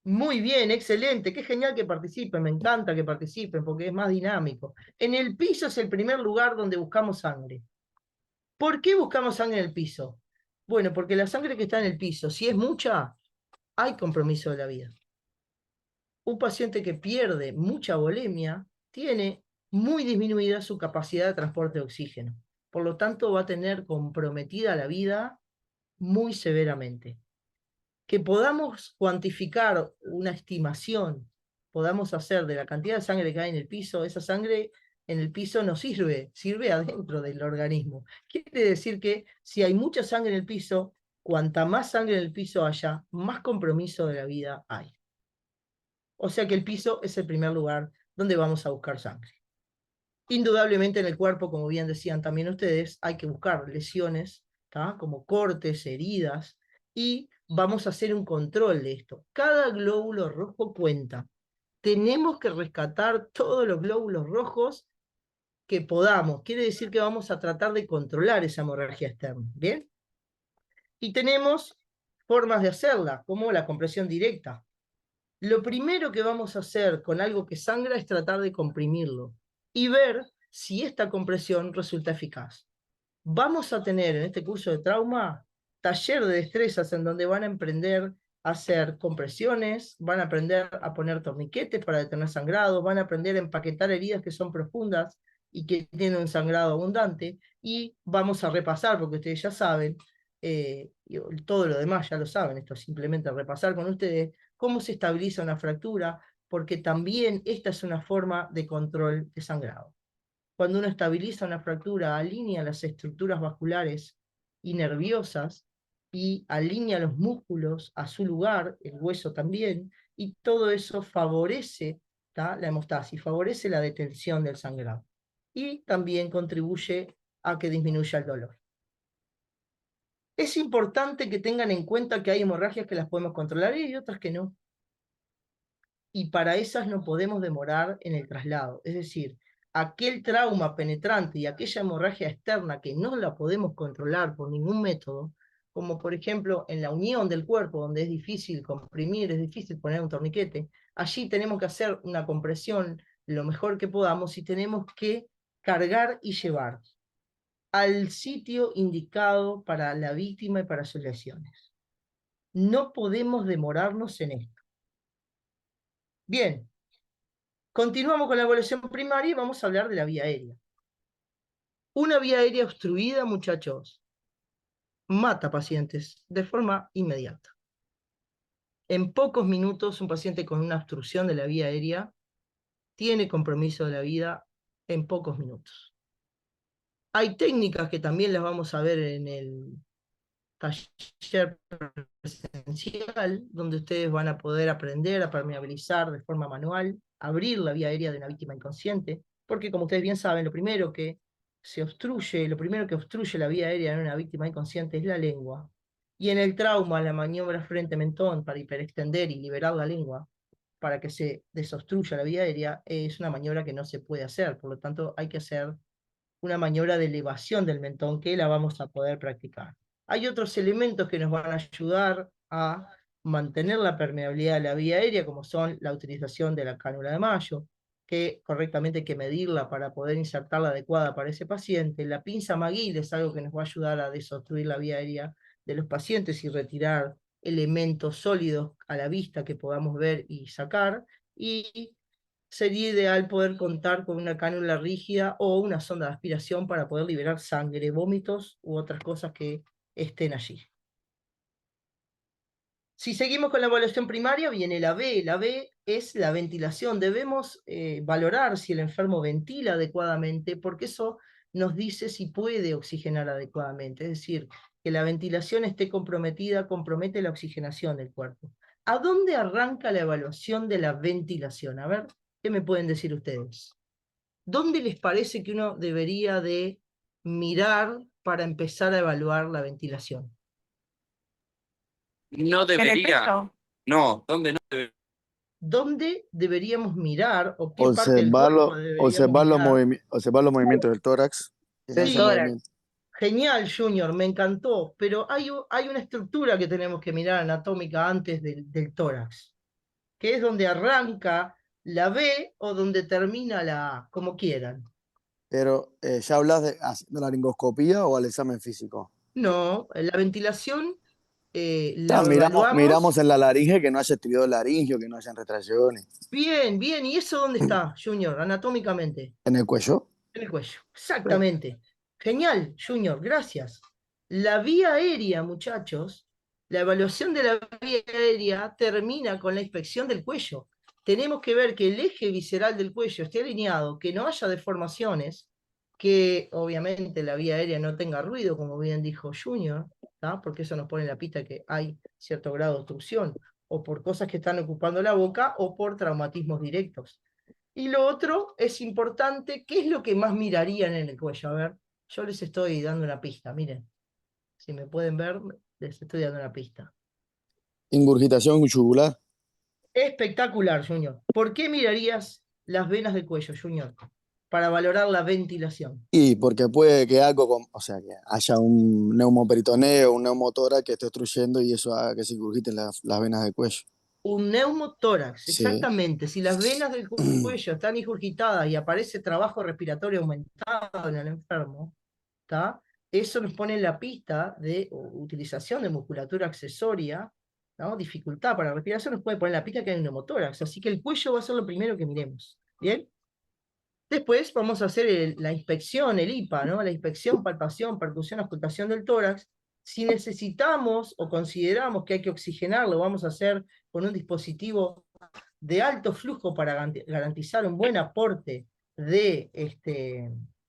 Muy bien, excelente, qué genial que participen, me encanta que participen porque es más dinámico. En el piso es el primer lugar donde buscamos sangre. ¿Por qué buscamos sangre en el piso? Bueno, porque la sangre que está en el piso, si es mucha, hay compromiso de la vida. Un paciente que pierde mucha volemia tiene muy disminuida su capacidad de transporte de oxígeno. Por lo tanto, va a tener comprometida la vida muy severamente. Que podamos cuantificar una estimación, podamos hacer de la cantidad de sangre que hay en el piso, esa sangre en el piso no sirve, sirve adentro del organismo. Quiere decir que si hay mucha sangre en el piso, cuanta más sangre en el piso haya, más compromiso de la vida hay. O sea que el piso es el primer lugar donde vamos a buscar sangre. Indudablemente en el cuerpo, como bien decían también ustedes, hay que buscar lesiones, ¿tá? Como cortes, heridas, y vamos a hacer un control de esto. Cada glóbulo rojo cuenta. Tenemos que rescatar todos los glóbulos rojos que podamos. Quiere decir que vamos a tratar de controlar esa hemorragia externa. ¿Bien? Y tenemos formas de hacerla, como la compresión directa. Lo primero que vamos a hacer con algo que sangra es tratar de comprimirlo y ver si esta compresión resulta eficaz. Vamos a tener en este curso de trauma taller de destrezas en donde van a aprender a hacer compresiones, van a aprender a poner torniquetes para detener sangrado, van a aprender a empaquetar heridas que son profundas y que tienen un sangrado abundante, y vamos a repasar, porque ustedes ya saben, todo lo demás ya lo saben, esto es simplemente repasar con ustedes cómo se estabiliza una fractura, porque también esta es una forma de control de sangrado. Cuando uno estabiliza una fractura, alinea las estructuras vasculares y nerviosas y alinea los músculos a su lugar, el hueso también, y todo eso favorece, ¿tá?, la hemostasis, favorece la detención del sangrado. Y también contribuye a que disminuya el dolor. Es importante que tengan en cuenta que hay hemorragias que las podemos controlar y otras que no. Y para esas no podemos demorar en el traslado. Es decir, aquel trauma penetrante y aquella hemorragia externa que no la podemos controlar por ningún método, como por ejemplo en la unión del cuerpo, donde es difícil comprimir, es difícil poner un torniquete, allí tenemos que hacer una compresión lo mejor que podamos y tenemos que cargar y llevar al sitio indicado para la víctima y para sus lesiones. No podemos demorarnos en esto. Bien, continuamos con la evaluación primaria y vamos a hablar de la vía aérea. Una vía aérea obstruida, muchachos, mata pacientes de forma inmediata. En pocos minutos, un paciente con una obstrucción de la vía aérea tiene compromiso de la vida en pocos minutos. Hay técnicas que también las vamos a ver en el taller presencial, donde ustedes van a poder aprender a permeabilizar de forma manual, abrir la vía aérea de una víctima inconsciente, porque como ustedes bien saben, lo primero que obstruye la vía aérea en una víctima inconsciente es la lengua. Y en el trauma, la maniobra frente-mentón para hiperextender y liberar la lengua para que se desobstruya la vía aérea es una maniobra que no se puede hacer. Por lo tanto, hay que hacer una maniobra de elevación del mentón que la vamos a poder practicar. Hay otros elementos que nos van a ayudar a mantener la permeabilidad de la vía aérea, como son la utilización de la cánula de Mayo, que correctamente hay que medirla para poder insertarla adecuada para ese paciente. La pinza McGill es algo que nos va a ayudar a desobstruir la vía aérea de los pacientes y retirar elementos sólidos a la vista que podamos ver y sacar. Y sería ideal poder contar con una cánula rígida o una sonda de aspiración para poder liberar sangre, vómitos u otras cosas que estén allí. Si seguimos con la evaluación primaria, viene la B. La B es la ventilación. Debemos valorar si el enfermo ventila adecuadamente, porque eso nos dice si puede oxigenar adecuadamente. Es decir, que la ventilación esté comprometida, compromete la oxigenación del cuerpo. ¿A dónde arranca la evaluación de la ventilación? A ver, ¿Qué me pueden decir ustedes? ¿Dónde les parece que uno debería de mirar para empezar a evaluar la ventilación? No debería. No, ¿dónde no debería? ¿Dónde deberíamos mirar o qué parte del cuerpo deberíamos Observar los movimientos del tórax. Del Sí, tórax. genial, Junior, me encantó, pero hay una estructura que tenemos que mirar anatómica antes del tórax, que es donde arranca la B o donde termina la A, como quieran. Pero ya hablas de haciendo la laringoscopía o al examen físico. No, la ventilación la Miramos evaluamos. en la laringe que no haya estriado laringio, que no hayan retracciones. Bien, bien, ¿y eso dónde está, Junior, anatómicamente? En el cuello. En el cuello, exactamente. Genial, Junior, gracias. La vía aérea, muchachos, la evaluación de la vía aérea termina con la inspección del cuello. Tenemos que ver que el eje visceral del cuello esté alineado, que no haya deformaciones, que obviamente la vía aérea no tenga ruido, como bien dijo Junior, ¿tá? Porque eso nos pone en la pista que hay cierto grado de obstrucción, o por cosas que están ocupando la boca, o por traumatismos directos. Y lo otro es importante, ¿qué es lo que más mirarían en el cuello? A ver, yo les estoy dando una pista, miren. Si me pueden ver, les estoy dando una pista. Ingurgitación yugular. Espectacular, Junior. ¿Por qué mirarías las venas del cuello, Junior? Para valorar la ventilación. Y porque puede que o sea, que haya un neumoperitoneo, un neumotórax que esté obstruyendo y eso haga que se ingurgiten las venas del cuello. Un neumotórax, Sí. exactamente. Si las venas del cuello están ingurgitadas y aparece trabajo respiratorio aumentado en el enfermo, ¿tá? Eso nos pone en la pista de utilización de musculatura accesoria, ¿no? Dificultad para la respiración, nos puede poner en la pista que hay un neumotórax. Así que el cuello va a ser lo primero que miremos. ¿Bien? Después vamos a hacer la inspección, el IPA, ¿no? La inspección, palpación, percusión, auscultación del tórax. Si necesitamos o consideramos que hay que oxigenarlo, vamos a hacer con un dispositivo de alto flujo para garantizar un buen aporte de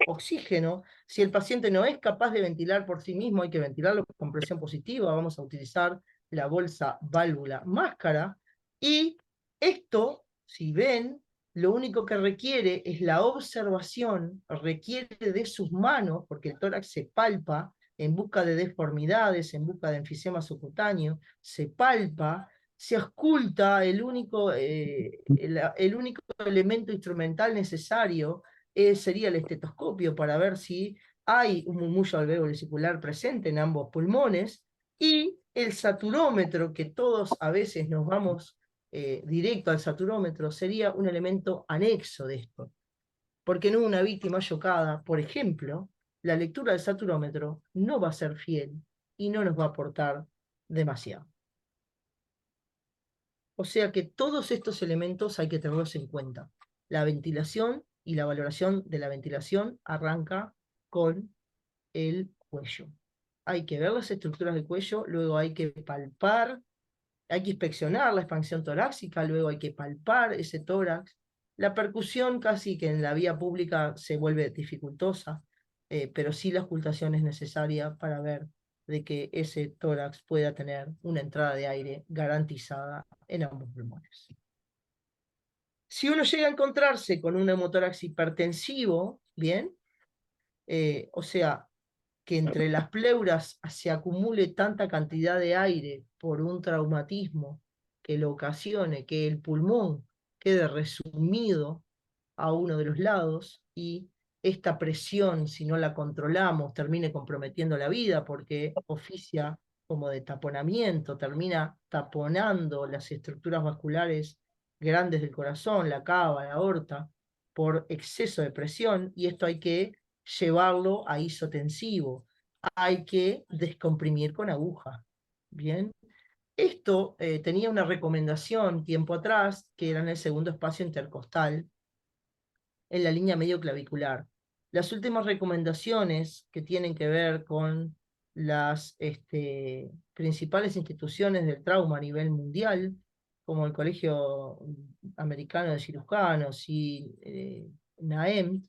oxígeno. Si el paciente no es capaz de ventilar por sí mismo, hay que ventilarlo con presión positiva, vamos a utilizar la bolsa válvula máscara. Y esto, si ven, lo único que requiere es la observación, requiere de sus manos, porque el tórax se palpa en busca de deformidades, en busca de enfisema subcutáneo, se palpa, se ausculta, el único elemento instrumental necesario sería el estetoscopio para ver si hay un murmullo alveolo-vesicular presente en ambos pulmones, y el saturómetro, que todos a veces nos vamos directo al saturómetro, sería un elemento anexo de esto. Porque en una víctima chocada, por ejemplo, la lectura del saturómetro no va a ser fiel y no nos va a aportar demasiado. O sea que todos estos elementos hay que tenerlos en cuenta. La ventilación y la valoración de la ventilación arranca con el cuello. Hay que ver las estructuras del cuello, luego hay que palpar, hay que inspeccionar la expansión torácica, luego hay que palpar ese tórax. La percusión casi que en la vía pública se vuelve dificultosa, pero sí la auscultación es necesaria para ver de que ese tórax pueda tener una entrada de aire garantizada en ambos pulmones. Si uno llega a encontrarse con un neumotórax hipertensivo, bien, o sea, que entre las pleuras se acumule tanta cantidad de aire por un traumatismo que lo ocasione, que el pulmón quede resumido a uno de los lados y esta presión, si no la controlamos, termine comprometiendo la vida porque oficia como de taponamiento, termina taponando las estructuras vasculares grandes del corazón, la cava, la aorta, por exceso de presión, y esto hay que llevarlo a isotensivo, hay que descomprimir con aguja. Bien, esto tenía una recomendación tiempo atrás, que era en el segundo espacio intercostal, en la línea medio clavicular. Las últimas recomendaciones que tienen que ver con las principales instituciones del trauma a nivel mundial, como el Colegio Americano de Cirujanos y NAEM,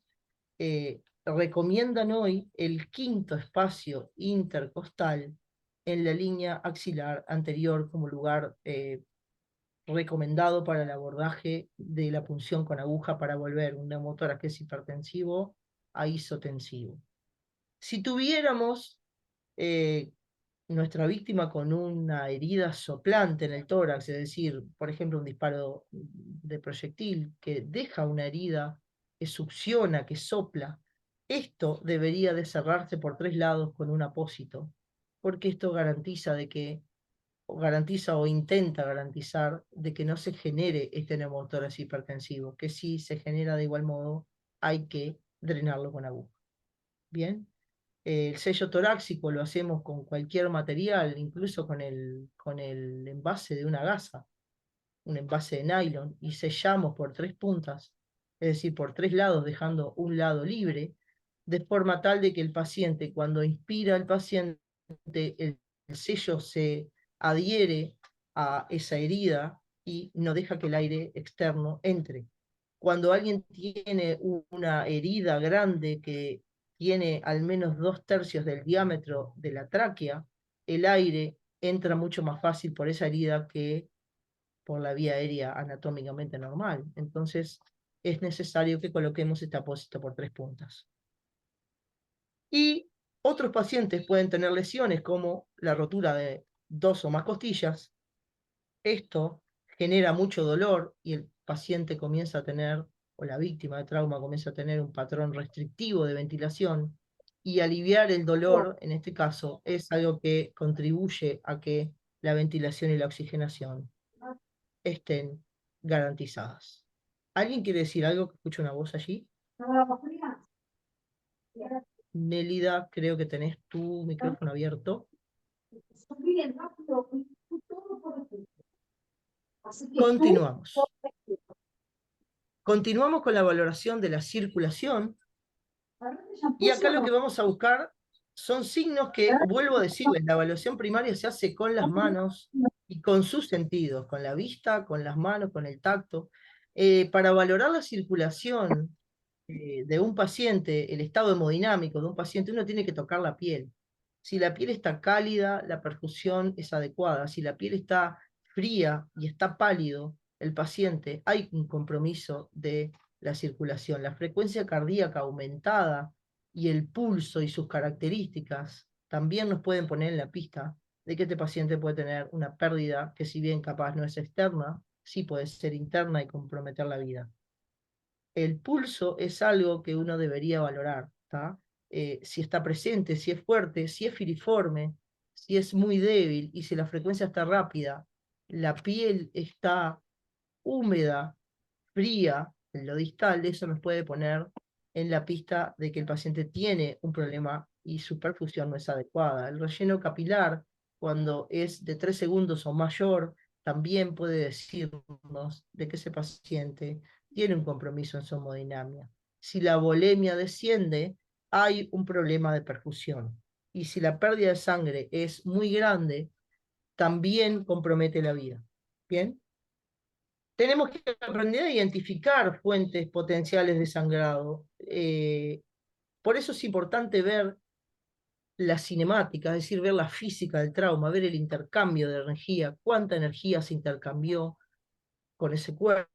recomiendan hoy el quinto espacio intercostal en la línea axilar anterior como lugar recomendado para el abordaje de la punción con aguja para volver un neumotórax que es hipertensivo a isotensivo. Si tuviéramos nuestra víctima con una herida soplante en el tórax, es decir, por ejemplo, un disparo de proyectil que deja una herida, que succiona, que sopla, esto debería de cerrarse por 3 lados con un apósito, porque esto garantiza o intenta garantizar de que no se genere este neumotórax hipertensivo, que si se genera de igual modo, hay que drenarlo con aguja. Bien. El sello torácico lo hacemos con cualquier material, incluso con el envase de una gasa, un envase de nylon, y sellamos por 3 puntas, es decir, por 3 lados, dejando un lado libre, de forma tal de que el paciente, cuando inspira el paciente, el sello se adhiere a esa herida y no deja que el aire externo entre. Cuando alguien tiene una herida grande que tiene al menos 2/3 del diámetro de la tráquea, el aire entra mucho más fácil por esa herida que por la vía aérea anatómicamente normal. Entonces, es necesario que coloquemos este apósito por 3 puntas. Y otros pacientes pueden tener lesiones como la rotura de 2 o más costillas. Esto genera mucho dolor y el paciente comienza a tener, o la víctima de trauma comienza a tener un patrón restrictivo de ventilación, y aliviar el dolor, en este caso, es algo que contribuye a que la ventilación y la oxigenación estén garantizadas. ¿Alguien quiere decir algo? Que escucho una voz allí. Nélida, creo que tenés tu micrófono abierto. Continuamos. Continuamos con la valoración de la circulación. Y acá lo que vamos a buscar son signos que, vuelvo a decirles, la evaluación primaria se hace con las manos y con sus sentidos, con la vista, con las manos, con el tacto. Para valorar la circulación de un paciente, el estado hemodinámico de un paciente, uno tiene que tocar la piel. Si la piel está cálida, la perfusión es adecuada. Si la piel está fría y está pálido, el paciente, hay un compromiso de la circulación. La frecuencia cardíaca aumentada y el pulso y sus características también nos pueden poner en la pista de que este paciente puede tener una pérdida que, si bien capaz no es externa, sí puede ser interna y comprometer la vida. El pulso es algo que uno debería valorar, ¿tá? Si está presente, si es fuerte, si es filiforme, si es muy débil y si la frecuencia está rápida, la piel está húmeda, fría, en lo distal, eso nos puede poner en la pista de que el paciente tiene un problema y su perfusión no es adecuada. El relleno capilar, cuando es de 3 segundos o mayor, también puede decirnos de que ese paciente tiene un compromiso en su hemodinamia. Si la volemia desciende, hay un problema de perfusión. Y si la pérdida de sangre es muy grande, también compromete la vida. ¿Bien? Tenemos que aprender a identificar fuentes potenciales de sangrado. Por eso es importante ver la cinemática, es decir, ver la física del trauma, ver el intercambio de energía, cuánta energía se intercambió con ese cuerpo,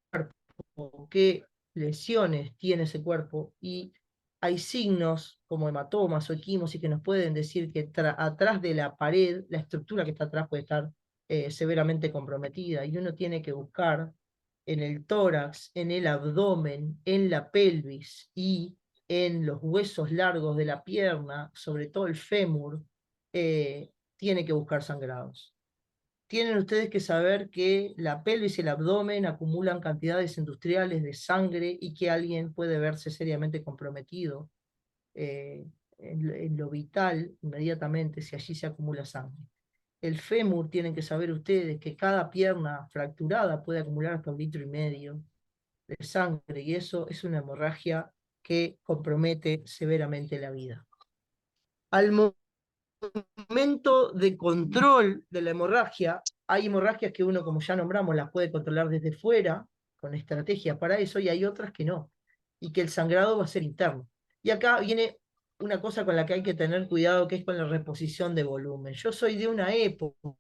qué lesiones tiene ese cuerpo, y hay signos como hematomas o equimosis que nos pueden decir que atrás de la pared, la estructura que está atrás puede estar severamente comprometida, y uno tiene que buscar en el tórax, en el abdomen, en la pelvis y en los huesos largos de la pierna, sobre todo el fémur, tiene que buscar sangrados. Tienen ustedes que saber que la pelvis y el abdomen acumulan cantidades industriales de sangre y que alguien puede verse seriamente comprometido en lo vital inmediatamente si allí se acumula sangre. El fémur, tienen que saber ustedes que cada pierna fracturada puede acumular hasta 1,5 litros de sangre, y eso es una hemorragia que compromete severamente la vida. Al momento de control de la hemorragia, hay hemorragias que uno, como ya nombramos, las puede controlar desde fuera, con estrategias para eso, y hay otras que no, y que el sangrado va a ser interno. Y acá viene una cosa con la que hay que tener cuidado, que es con la reposición de volumen. Yo soy de una época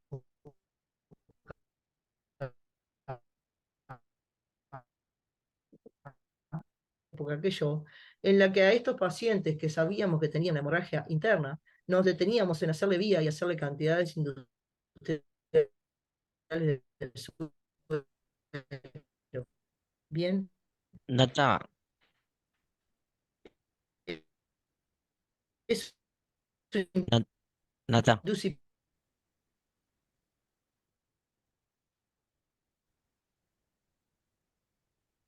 época que yo, en la que a estos pacientes que sabíamos que tenían hemorragia interna, nos deteníamos en hacerle vía y hacerle cantidades industriales del suero. Bien. Nata, Eso Na- Nata, induce.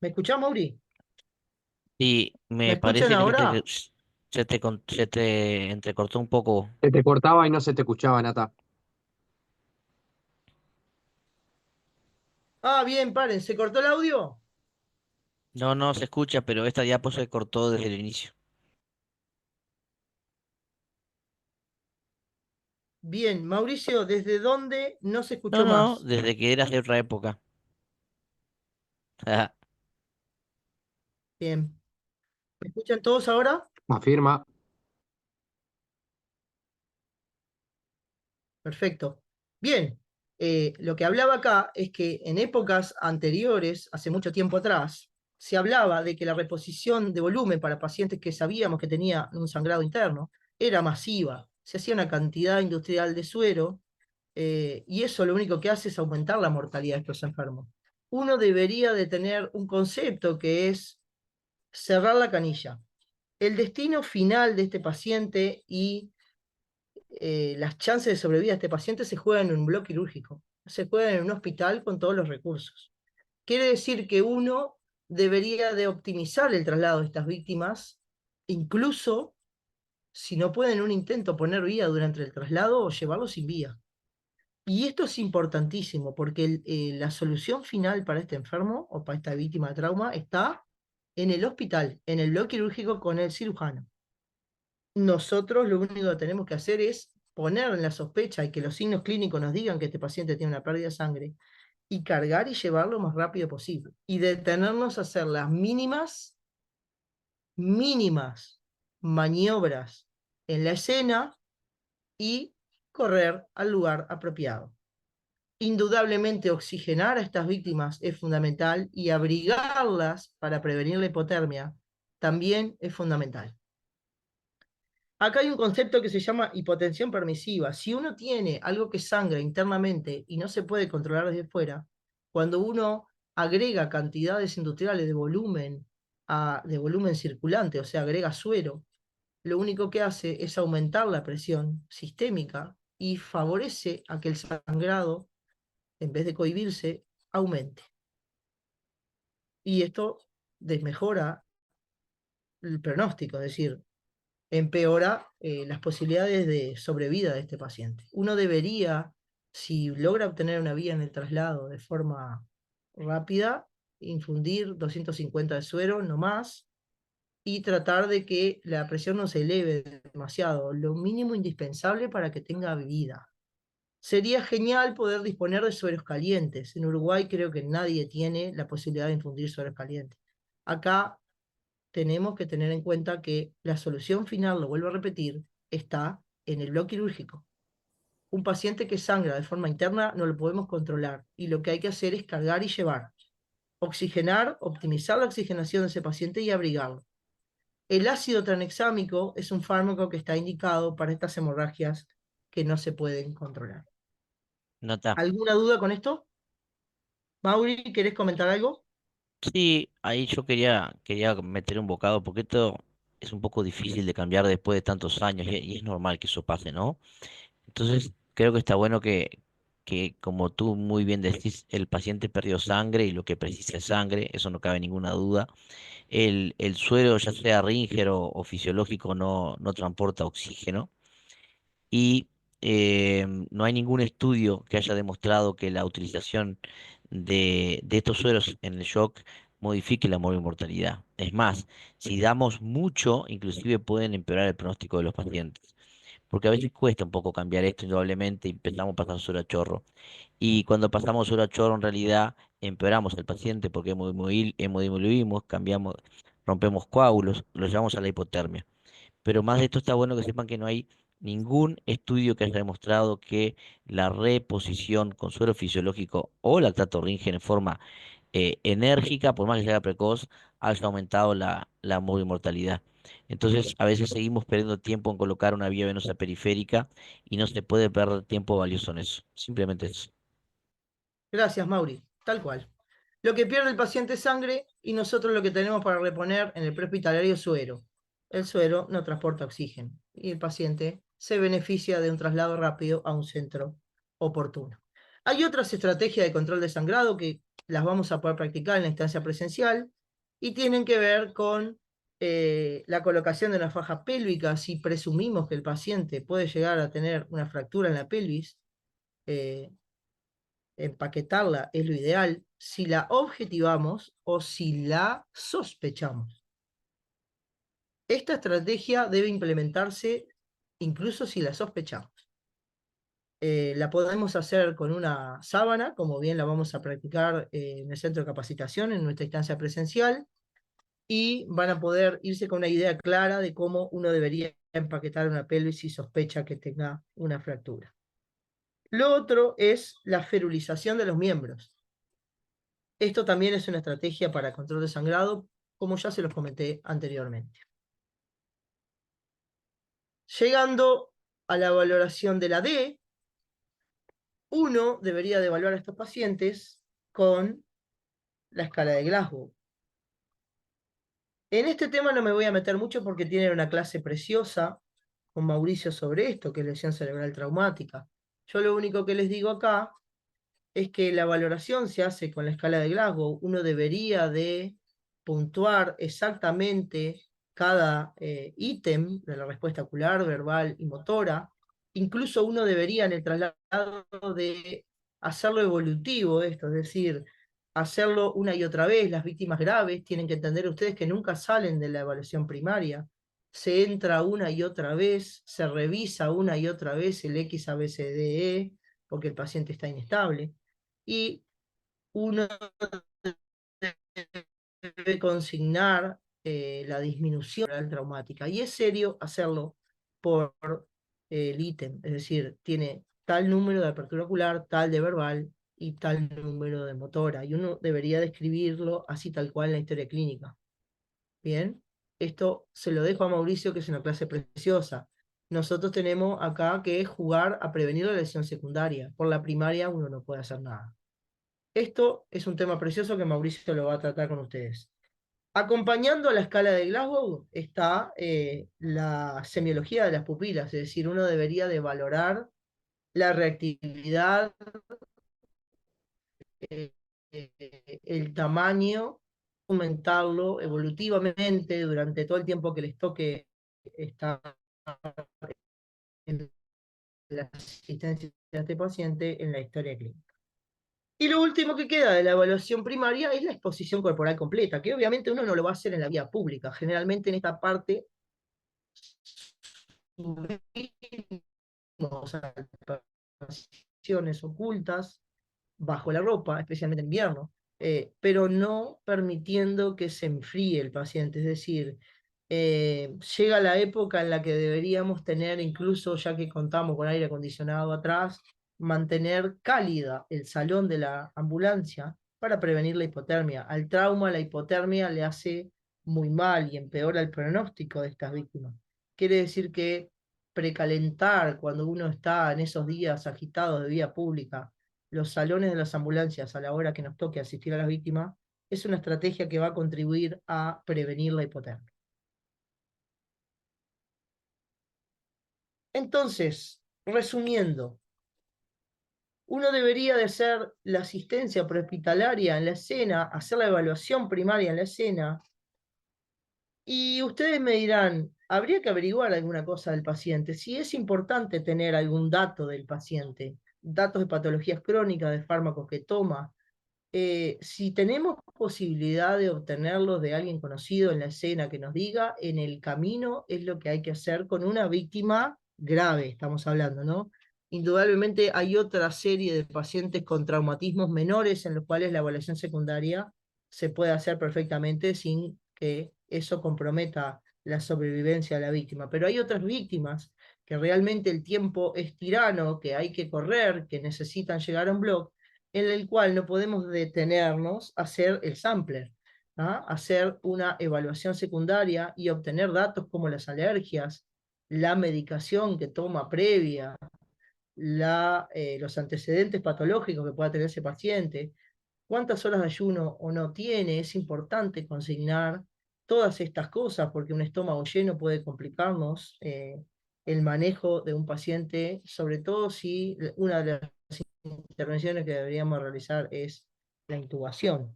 ¿Me escuchás, Mauri? sí, ¿Me me escuchan parece que ahora? se te entrecortó un poco. Se te cortaba y no se te escuchaba, Nata. Ah, bien, paren, ¿se cortó el audio? No, no se escucha, pero esta diapo se cortó desde el inicio. Bien, Mauricio, ¿desde dónde no se No, escuchó no, más? desde que eras de otra época. Bien, ¿me escuchan todos ahora? Afirma. Perfecto. Bien, lo que hablaba acá es que en épocas anteriores, hace mucho tiempo atrás, se hablaba de que la reposición de volumen para pacientes que sabíamos que tenían un sangrado interno era masiva. Se hacía una cantidad industrial de suero y eso lo único que hace es aumentar la mortalidad de estos enfermos. Uno debería de tener un concepto que es cerrar la canilla. El destino final de este paciente y las chances de sobrevida de este paciente se juegan en un bloque quirúrgico, se juegan en un hospital con todos los recursos. Quiere decir que uno debería de optimizar el traslado de estas víctimas, incluso si no pueden en un intento poner vía durante el traslado o llevarlo sin vía. Y esto es importantísimo porque la solución final para este enfermo o para esta víctima de trauma está en el hospital, en el bloque quirúrgico con el cirujano. Nosotros lo único que tenemos que hacer es poner en la sospecha y que los signos clínicos nos digan que este paciente tiene una pérdida de sangre y cargar y llevarlo lo más rápido posible. Y detenernos a hacer las mínimas maniobras en la escena y correr al lugar apropiado. Indudablemente oxigenar a estas víctimas es fundamental y abrigarlas para prevenir la hipotermia también es fundamental. Acá hay un concepto que se llama hipotensión permisiva. Si uno tiene algo que sangra internamente y no se puede controlar desde fuera, cuando uno agrega cantidades industriales de volumen circulante, o sea, agrega suero, lo único que hace es aumentar la presión sistémica y favorece a que el sangrado, en vez de cohibirse, aumente. Y esto desmejora el pronóstico, es decir, empeora las posibilidades de sobrevida de este paciente. Uno debería, si logra obtener una vía en el traslado de forma rápida, infundir 250 de suero, no más, y tratar de que la presión no se eleve demasiado, lo mínimo indispensable para que tenga vida. Sería genial poder disponer de sueros calientes. En Uruguay creo que nadie tiene la posibilidad de infundir sueros calientes. Acá tenemos que tener en cuenta que la solución final, lo vuelvo a repetir, está en el bloque quirúrgico. Un paciente que sangra de forma interna no lo podemos controlar y lo que hay que hacer es cargar y llevar. Oxigenar, optimizar la oxigenación de ese paciente y abrigarlo. El ácido tranexámico es un fármaco que está indicado para estas hemorragias que no se pueden controlar. Nata. ¿Alguna duda con esto? Mauri, ¿querés comentar algo? Sí, ahí yo quería meter un bocado, porque esto es un poco difícil de cambiar después de tantos años, y es normal que eso pase, ¿no? Entonces, creo que está bueno que, como tú muy bien decís, el paciente perdió sangre y lo que precisa es sangre, eso no cabe ninguna duda. El suero, ya sea Ringer o fisiológico, no transporta oxígeno. Y no hay ningún estudio que haya demostrado que la utilización de estos sueros en el shock modifique la mortalidad. Es más, si damos mucho, inclusive pueden empeorar el pronóstico de los pacientes. Porque a veces cuesta un poco cambiar esto, indudablemente, y empezamos a pasar suero a chorro. Y cuando pasamos suero a chorro, en realidad empeoramos al paciente porque hemodiluimos, cambiamos, rompemos coágulos, lo llevamos a la hipotermia. Pero más de esto está bueno que sepan que no hay ningún estudio que haya demostrado que la reposición con suero fisiológico o lactato Ringen en forma enérgica, por más que sea precoz, haya aumentado la mortalidad. Entonces, a veces seguimos perdiendo tiempo en colocar una vía venosa periférica y no se puede perder tiempo valioso en eso. Simplemente eso. Gracias, Mauri. Tal cual. Lo que pierde el paciente es sangre y nosotros lo que tenemos para reponer en el prehospitalario es suero. El suero no transporta oxígeno y el paciente se beneficia de un traslado rápido a un centro oportuno. Hay otras estrategias de control de sangrado que las vamos a poder practicar en la instancia presencial y tienen que ver con la colocación de una faja pélvica. Si presumimos que el paciente puede llegar a tener una fractura en la pelvis, empaquetarla es lo ideal si la objetivamos o si la sospechamos. Esta estrategia debe implementarse incluso si la sospechamos. La podemos hacer con una sábana, como bien la vamos a practicar en el centro de capacitación, en nuestra instancia presencial, y van a poder irse con una idea clara de cómo uno debería empaquetar una pelvis si sospecha que tenga una fractura. Lo otro es la ferulización de los miembros. Esto también es una estrategia para control de sangrado, como ya se los comenté anteriormente. Llegando a la valoración de la D, uno debería de evaluar a estos pacientes con la escala de Glasgow. En este tema no me voy a meter mucho porque tienen una clase preciosa con Mauricio sobre esto, que es lesión cerebral traumática. Yo lo único que les digo acá es que la valoración se hace con la escala de Glasgow. Uno debería de puntuar exactamente cada ítem de la respuesta ocular, verbal y motora. Incluso uno debería en el traslado de hacerlo evolutivo esto, es decir, hacerlo una y otra vez. Las víctimas graves tienen que entender ustedes que nunca salen de la evaluación primaria. Se entra una y otra vez, se revisa una y otra vez el XABCDE, porque el paciente está inestable. Y uno debe consignar la disminución traumática. Y es serio hacerlo por el ítem, es decir, tiene tal número de apertura ocular, tal de verbal y tal número de motora. Y uno debería describirlo así tal cual en la historia clínica. Bien, esto se lo dejo a Mauricio, que es una clase preciosa. Nosotros tenemos acá que jugar a prevenir la lesión secundaria. Por la primaria uno no puede hacer nada. Esto es un tema precioso que Mauricio lo va a tratar con ustedes. Acompañando a la escala de Glasgow está la semiología de las pupilas, es decir, uno debería de valorar la reactividad, el tamaño, aumentarlo evolutivamente durante todo el tiempo que les toque estar en la asistencia de este paciente en la historia clínica. Y lo último que queda de la evaluación primaria es la exposición corporal completa, que obviamente uno no lo va a hacer en la vía pública. Generalmente en esta parte subimos a palpaciones ocultas bajo la ropa, especialmente en invierno, pero no permitiendo que se enfríe el paciente. Es decir, llega la época en la que deberíamos tener, incluso ya que contamos con aire acondicionado atrás, mantener cálida el salón de la ambulancia para prevenir la hipotermia. Al trauma, la hipotermia le hace muy mal y empeora el pronóstico de estas víctimas. Quiere decir que precalentar cuando uno está en esos días agitados de vía pública los salones de las ambulancias a la hora que nos toque asistir a las víctimas es una estrategia que va a contribuir a prevenir la hipotermia. Entonces, resumiendo, uno debería de hacer la asistencia prehospitalaria en la escena, hacer la evaluación primaria en la escena, y ustedes me dirán, habría que averiguar alguna cosa del paciente, si es importante tener algún dato del paciente, datos de patologías crónicas, de fármacos que toma. Si tenemos posibilidad de obtenerlos de alguien conocido en la escena que nos diga, en el camino es lo que hay que hacer con una víctima grave, estamos hablando, ¿no? Indudablemente hay otra serie de pacientes con traumatismos menores en los cuales la evaluación secundaria se puede hacer perfectamente sin que eso comprometa la sobrevivencia de la víctima. Pero hay otras víctimas que realmente el tiempo es tirano, que hay que correr, que necesitan llegar a un bloque, en el cual no podemos detenernos a hacer el sampler. hacer una evaluación secundaria y obtener datos como las alergias, la medicación que toma previa, los antecedentes patológicos que pueda tener ese paciente, cuántas horas de ayuno o no tiene. Es importante consignar todas estas cosas porque un estómago lleno puede complicarnos el manejo de un paciente, sobre todo si una de las intervenciones que deberíamos realizar es la intubación.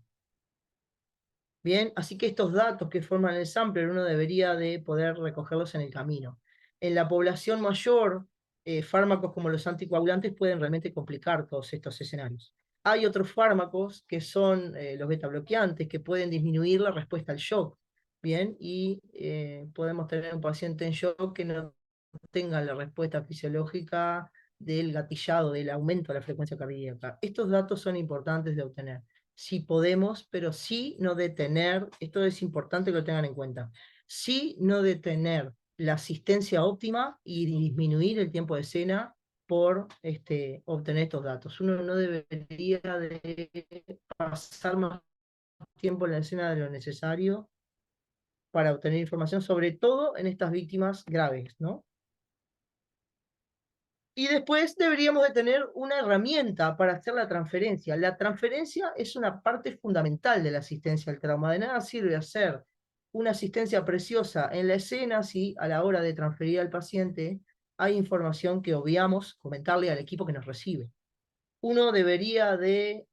Bien, así que estos datos que forman el sampler uno debería de poder recogerlos en el camino. En la población mayor, fármacos como los anticoagulantes pueden realmente complicar todos estos escenarios. Hay otros fármacos que son los betabloqueantes que pueden disminuir la respuesta al shock. Bien, y podemos tener un paciente en shock que no tenga la respuesta fisiológica del gatillado, del aumento de la frecuencia cardíaca. Estos datos son importantes de obtener. Sí podemos, pero sí no detener, esto es importante que lo tengan en cuenta, sí no detener la asistencia óptima y disminuir el tiempo de escena por obtener estos datos. Uno no debería de pasar más tiempo en la escena de lo necesario para obtener información, sobre todo en estas víctimas graves, ¿no? Y después deberíamos de tener una herramienta para hacer la transferencia. La transferencia es una parte fundamental de la asistencia al trauma. De nada sirve hacer una asistencia preciosa en la escena si a la hora de transferir al paciente hay información que obviamos comentarle al equipo que nos recibe. Uno debería de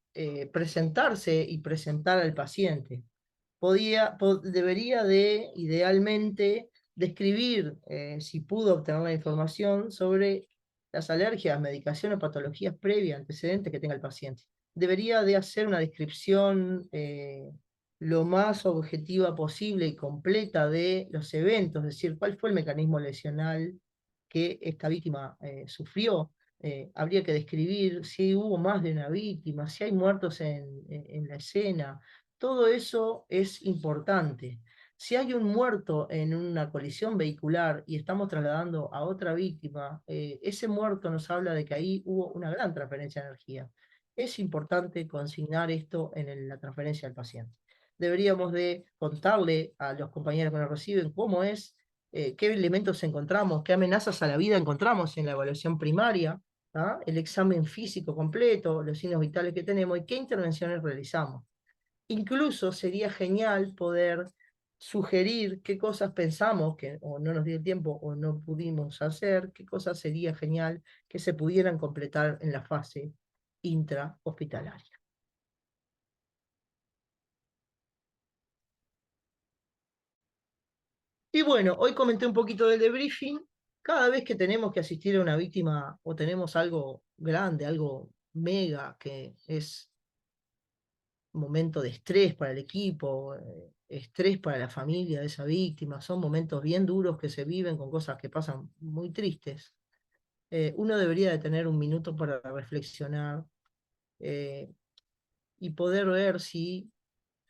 presentarse y presentar al paciente. Debería de, idealmente, describir, si pudo obtener la información, sobre las alergias, medicación o patologías previas, antecedentes que tenga el paciente. Debería de hacer una descripción lo más objetiva posible y completa de los eventos, es decir, cuál fue el mecanismo lesional que esta víctima sufrió. Habría que describir si hubo más de una víctima, si hay muertos en la escena. Todo eso es importante. Si hay un muerto en una colisión vehicular y estamos trasladando a otra víctima, ese muerto nos habla de que ahí hubo una gran transferencia de energía. Es importante consignar esto en la transferencia del paciente. Deberíamos de contarle a los compañeros que nos reciben cómo es, qué elementos encontramos, qué amenazas a la vida encontramos en la evaluación primaria, el examen físico completo, los signos vitales que tenemos y qué intervenciones realizamos. Incluso sería genial poder sugerir qué cosas pensamos que o no nos dio el tiempo o no pudimos hacer, qué cosas sería genial que se pudieran completar en la fase intrahospitalaria. Y bueno, hoy comenté un poquito del debriefing. Cada vez que tenemos que asistir a una víctima o tenemos algo grande, algo mega, que es momento de estrés para el equipo, estrés para la familia de esa víctima, son momentos bien duros que se viven con cosas que pasan muy tristes. Uno debería de tener un minuto para reflexionar y poder ver si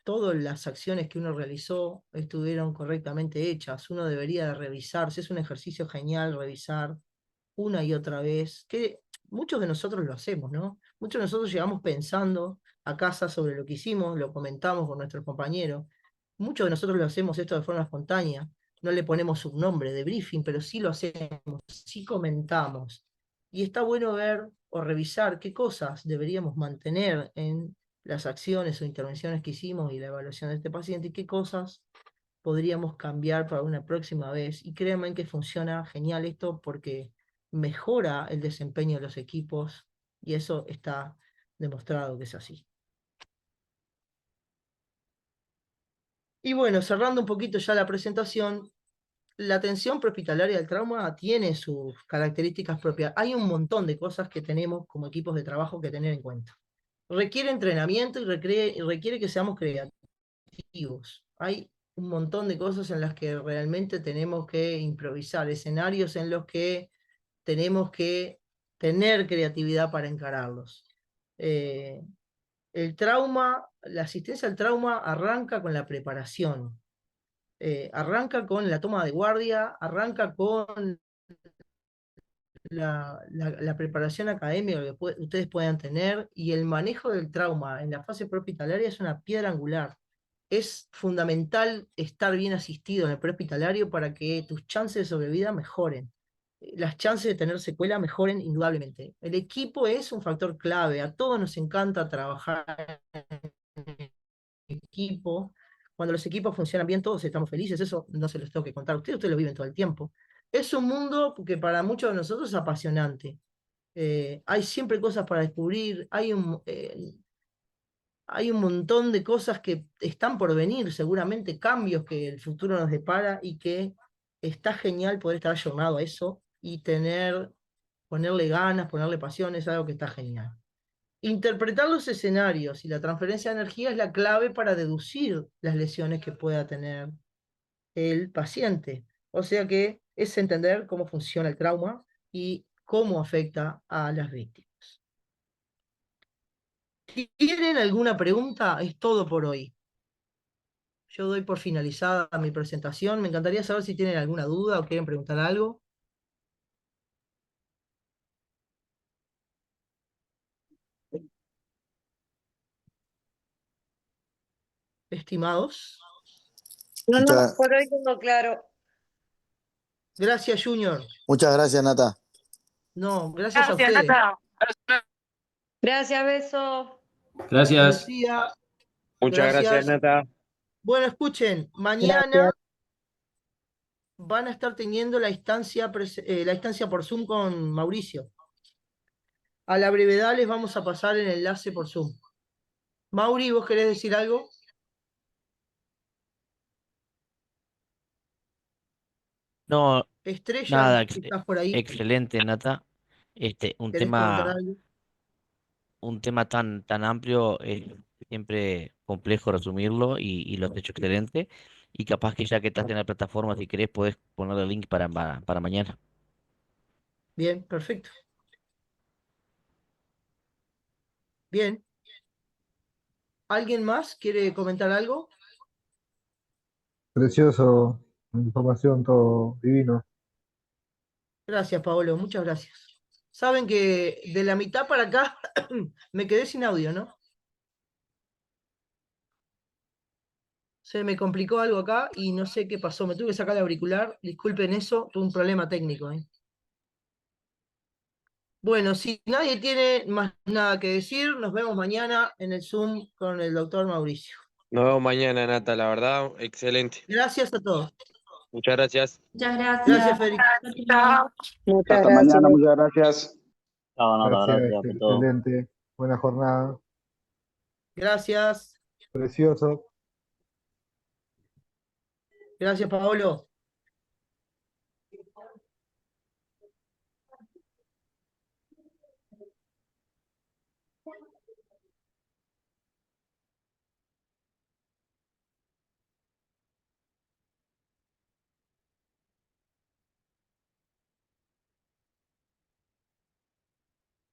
todas las acciones que uno realizó estuvieron correctamente hechas. Uno debería de revisarse, es un ejercicio genial revisar una y otra vez, que muchos de nosotros lo hacemos, ¿no? Muchos de nosotros llegamos pensando a casa sobre lo que hicimos, lo comentamos con nuestros compañeros. Muchos de nosotros lo hacemos esto de forma espontánea, no le ponemos un nombre de briefing, pero sí lo hacemos, sí comentamos. Y está bueno ver o revisar qué cosas deberíamos mantener en las acciones o intervenciones que hicimos y la evaluación de este paciente y qué cosas podríamos cambiar para una próxima vez. Y créanme que funciona genial esto porque mejora el desempeño de los equipos y eso está demostrado que es así. Y bueno, cerrando un poquito ya la presentación, la atención prehospitalaria del trauma tiene sus características propias. Hay un montón de cosas que tenemos como equipos de trabajo que tener en cuenta. Requiere entrenamiento y requiere que seamos creativos. Hay un montón de cosas en las que realmente tenemos que improvisar, escenarios en los que tenemos que tener creatividad para encararlos. El trauma, la asistencia al trauma arranca con la preparación, arranca con la toma de guardia, arranca con la preparación académica que ustedes puedan tener y el manejo del trauma en la fase prehospitalaria es una piedra angular. es fundamental estar bien asistido en el prehospitalario para que tus chances de sobrevida mejoren. Las chances de tener secuela mejoren indudablemente. El equipo es un factor clave. A todos nos encanta trabajar en equipo. Cuando los equipos funcionan bien, todos estamos felices. Eso no se los tengo que contar a ustedes lo viven todo el tiempo. Es un mundo que para muchos de nosotros es apasionante. Hay siempre cosas para descubrir, hay un montón de cosas que están por venir, seguramente cambios que el futuro nos depara y que está genial poder estar ayornado a eso y ponerle ganas, ponerle pasión, es algo que está genial. Interpretar los escenarios y la transferencia de energía es la clave para deducir las lesiones que pueda tener el paciente. O sea que es entender cómo funciona el trauma y cómo afecta a las víctimas. ¿Tienen alguna pregunta? Es todo por hoy. Yo doy por finalizada mi presentación. Me encantaría saber si tienen alguna duda o quieren preguntar algo. Estimados. No, Muchas, por hoy tengo claro. Gracias, Junior. muchas gracias, Nata. No, gracias a ustedes. Gracias, beso. Gracias. Lucía, Muchas gracias, gracias. Nata. Bueno, escuchen, mañana van a estar teniendo la instancia por Zoom con Mauricio. A la brevedad les vamos a pasar el enlace por Zoom. Mauri, ¿vos querés decir algo? No, Estrella, nada, ¿estás por ahí? excelente, Nata. ¿Querés comentar algo? Un tema tan amplio, es siempre complejo resumirlo y lo has hecho excelente. Y capaz que ya que estás en la plataforma, si querés, podés poner el link para mañana. Bien, perfecto. Bien. ¿Alguien más quiere comentar algo? Precioso, información, todo divino. Gracias, Paolo, muchas gracias. Saben que de la mitad para acá me quedé sin audio, ¿no? Se me complicó algo acá y no sé qué pasó. Me tuve que sacar el auricular. Disculpen eso, tuve un problema técnico, ¿eh? Bueno, si nadie tiene más nada que decir, nos vemos mañana en el Zoom con el doctor Mauricio. Nos vemos mañana, Nata, la verdad, excelente. Gracias a todos. Muchas gracias. Muchas Gracias, gracias. Federico. Muchas Hasta gracias. mañana, muchas gracias. Chao, Nata, Gracias, gracias por todo. excelente. Buena jornada. Gracias. Precioso. Gracias, Paolo.